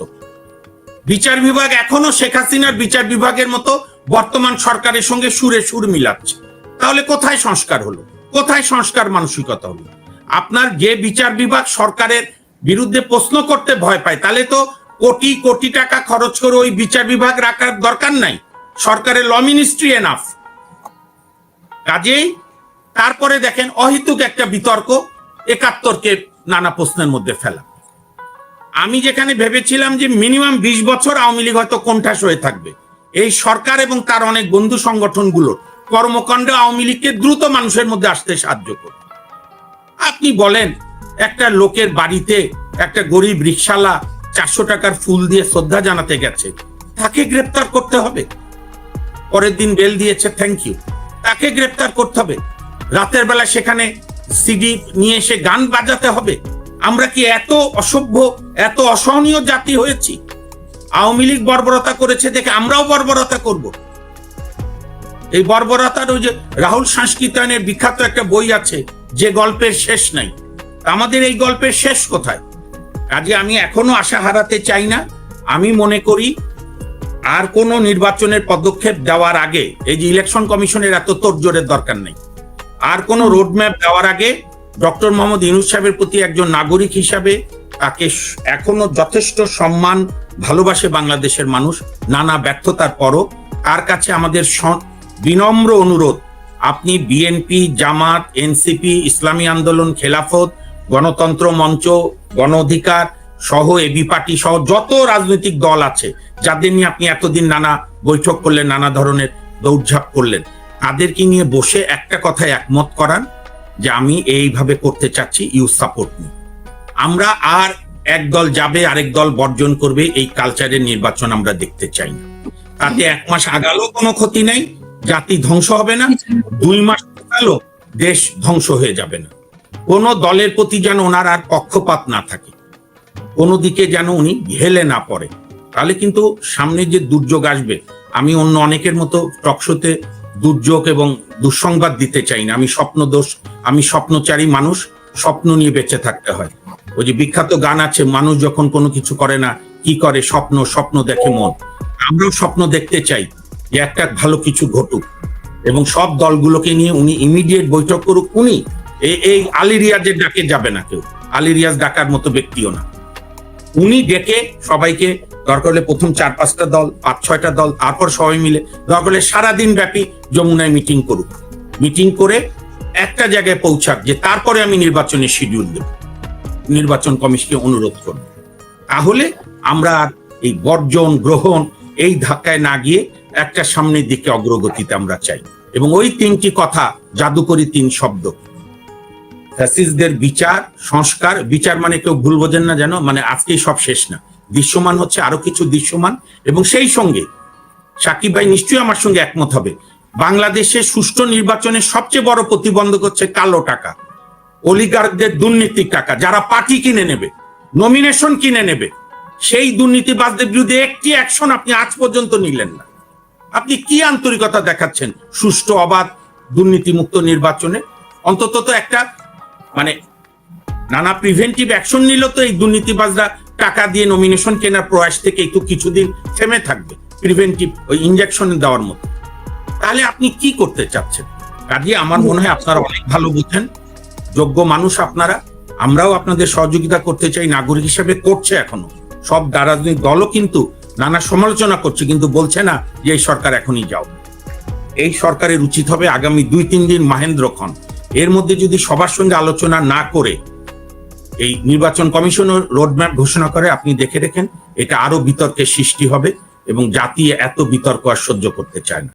বিচার বিভাগ এখনো শেখ হাসিনার বিচার বিভাগের মতো বর্তমান সরকারের সঙ্গে সুরে সুর মিলাচ্ছে। তাহলে কোথায় সংস্কার হলো, কোথায় সংস্কার মানসিকতা হলো? আপনার যে বিচার বিভাগ সরকারের বিরুদ্ধে প্রশ্ন করতে ভয় পায়, তাহলে তো কোটি কোটি টাকা খরচ করে ওই বিচার বিভাগ রাখার দরকার নাই, সরকারের ল মিনিস্ট্রি এনাফ। কাজেই তারপরে দেখেন অহেতুক একটা বিতর্ক 71কে নানা প্রশ্নের মধ্যে ফেলা। আমি যেখানে ভেবেছিলাম যে মিনিমাম 20 বছর আওয়ামী লীগ হয়তো কোণঠাসা হয়ে থাকবে, এই সরকার এবং তার অনেক বন্ধু সংগঠনগুলোর কর্মকাণ্ডে আওয়ামী লীগকে দ্রুত মানুষের মধ্যে আসতে সাহায্য করবে। আপনি বলেন একটা লোকের বাড়িতে একটা গরিব রিকশালা 400 টাকার ফুল দিয়ে শ্রদ্ধা জানাতে গেছে, তাকে গ্রেপ্তার করতে হবে? পরের দিন বেল দিয়েছে, থ্যাংক ইউ, তাকে গ্রেপ্তার করতে হবে? রাতের বেলা সেখানে সিডি নিয়ে এসে গান বাজাতে হবে? আমরা কি এত অসভ্য, এত অসহনীয় জাতি হয়েছি? আওয়ামী লীগ বর্বরতা করেছে দেখে আমরাও বর্বরতা করব? এই বর্বরতার, ওই যে রাহুল সংস্কৃতায়নের বিখ্যাত একটা বই আছে, যে গল্পের শেষ নাই, আমাদের এই গল্পের শেষ কোথায়? কাজে আমি এখনো আশা হারাতে চাই না। আমি মনে করি আর কোনো নির্বাচনের পদক্ষেপ দেওয়ার আগে, এই যে ইলেকশন কমিশনের এত তোড়জোড়ের দরকার নেই, আর কোনো রোডম্যাপ দেওয়ার আগে ডক্টর মোহাম্মদ ইউনূস সাহেবের প্রতি একজন নাগরিক হিসাবে তাকে এখনো যথেষ্ট সম্মান, ভালোবাসে বাংলাদেশের মানুষ নানা ব্যর্থতার পরও। তার কাছে আমাদের বিনম্র অনুরোধ, আপনি বিএনপি, জামাত, এনসিপি, ইসলামী আন্দোলন, খেলাফত, গণতন্ত্র মঞ্চ, গণ অধিকার সহ এবি পার্টি সহ যত রাজনৈতিক দল আছে যাদের নিয়ে আপনি এতদিন নানা বৈঠক করলেন, নানা ধরনের দৌড়ঝাঁপ করলেন, তাদেরকে নিয়ে বসে একটা কথায় একমত করান যে আমি এইভাবে করতে চাচ্ছি, ইউ সাপোর্ট মি। আমরা আর এক দল যাবে আরেক দল বর্জন করবে, এই কালচারের নির্বাচন আমরা দেখতে চাই না। তাতে 1 মাস আগালো কোনো ক্ষতি নাই, জাতি ধ্বংস হবে না, 2 মাস আগালো দেশ ধ্বংস হয়ে যাবে না। কোন দলের প্রতি যেন ওনার আর পক্ষপাত না থাকে, কোনো দিকে যেন উনি হেলে না পড়ে, তাহলে কিন্তু সামনে যে দুর্যোগ আসবে, আমি অন্য অনেকের মতো টকশোতে দুর্যোগ এবং দুঃসংবাদ দিতে চাই না। আমি স্বপ্নচারী মানুষ, স্বপ্ন নিয়ে বেঁচে থাকতে হয়। ওই যে বিখ্যাত গান আছে, মানুষ যখন কোনো কিছু করে না কি করে, স্বপ্ন দেখে মন। আমরাও স্বপ্ন দেখতে চাই যে একটা ভালো কিছু ঘটুক, এবং সব দলগুলোকে নিয়ে উনি ইমিডিয়েট বৈঠক করুক। উনি এই আলী রিয়াজের ডাকে যাবে না কেউ, আলী রিয়াজ ডাকার মতো ব্যক্তিও না। উনি ডেকে সবাইকে, দরকার হলে প্রথম 4-5টা দল, 5-6টা দল, তারপর সবাই মিলে দরকার হলে সারাদিন ব্যাপী যমুনায় মিটিং করুক, মিটিং করে একটা জায়গায় পৌঁছাক যে তারপরে আমি নির্বাচনের শিডিউল দেব, নির্বাচন কমিশনকে অনুরোধ করব। তাহলে আমরা আর এই বর্জন গ্রহণ এই ধাক্কায় না গিয়ে একটা সামনের দিকে অগ্রগতিতে আমরা চাই। এবং ওই 3টি কথা, জাদুকরী 3 শব্দ, ফ্যাসিস্টদের বিচার, সংস্কার। বিচার মানে কেউ ভুল বোঝেন না যেন, মানে আজকেই সব শেষ না, দৃশ্যমান হচ্ছে আরো কিছু দৃশ্যমান। এবং সেই সঙ্গে সাকিব ভাই নিশ্চয়ই আমার সঙ্গে একমত হবে, বাংলাদেশে সুষ্ঠু নির্বাচনের সবচেয়ে বড় প্রতিবন্ধক হচ্ছে কালো টাকা, অলিগার্কদের দুর্নীতির টাকা, যারা পার্টি কিনে নেবে, নমিনেশন কিনে নেবে, সেই দুর্নীতিবাজদের বিরুদ্ধে একটি অ্যাকশন আপনি আজ পর্যন্ত নিলেন না। আপনি কি আন্তরিকতা দেখাচ্ছেন সুষ্ঠু, অবাধ, দুর্নীতিমুক্ত নির্বাচনে? অন্তত তো একটা মানে নানা প্রিভেন্টিভ অ্যাকশন নিল তো এই দুর্নীতিবাজরা টাকা দিয়ে নমিনেশন কেনার প্রয়াস থেকে একটু কিছুদিন থেমে থাকবে, প্রিভেন্টিভ ওই ইনজেকশন দেওয়ার মতো। তাহলে আপনি কি করতে চাচ্ছেন? কাজে আমার মনে হয় আপনারা অনেক ভালো বুঝেন, যোগ্য মানুষ আপনারা, আমরাও আপনাদের সহযোগিতা করতে চাই, নাগরিক হিসেবে করছে এখনো। সব রাজনৈতিক দলও কিন্তু নানা সমালোচনা করছে, কিন্তু বলছে না যে এই সরকার এখনই যাও। এই সরকারের উচিত হবে আগামী 2-3 দিন মাহেন্দ্রক্ষণ এর মধ্যে যদি সবার সঙ্গে আলোচনা না করে এই নির্বাচন কমিশনের রোডম্যাপ ঘোষণা করে, আপনি দেখে রেখেন এটা আরো বিতর্কের সৃষ্টি হবে এবং জাতি এত বিতর্ক আর সহ্য করতে চায় না।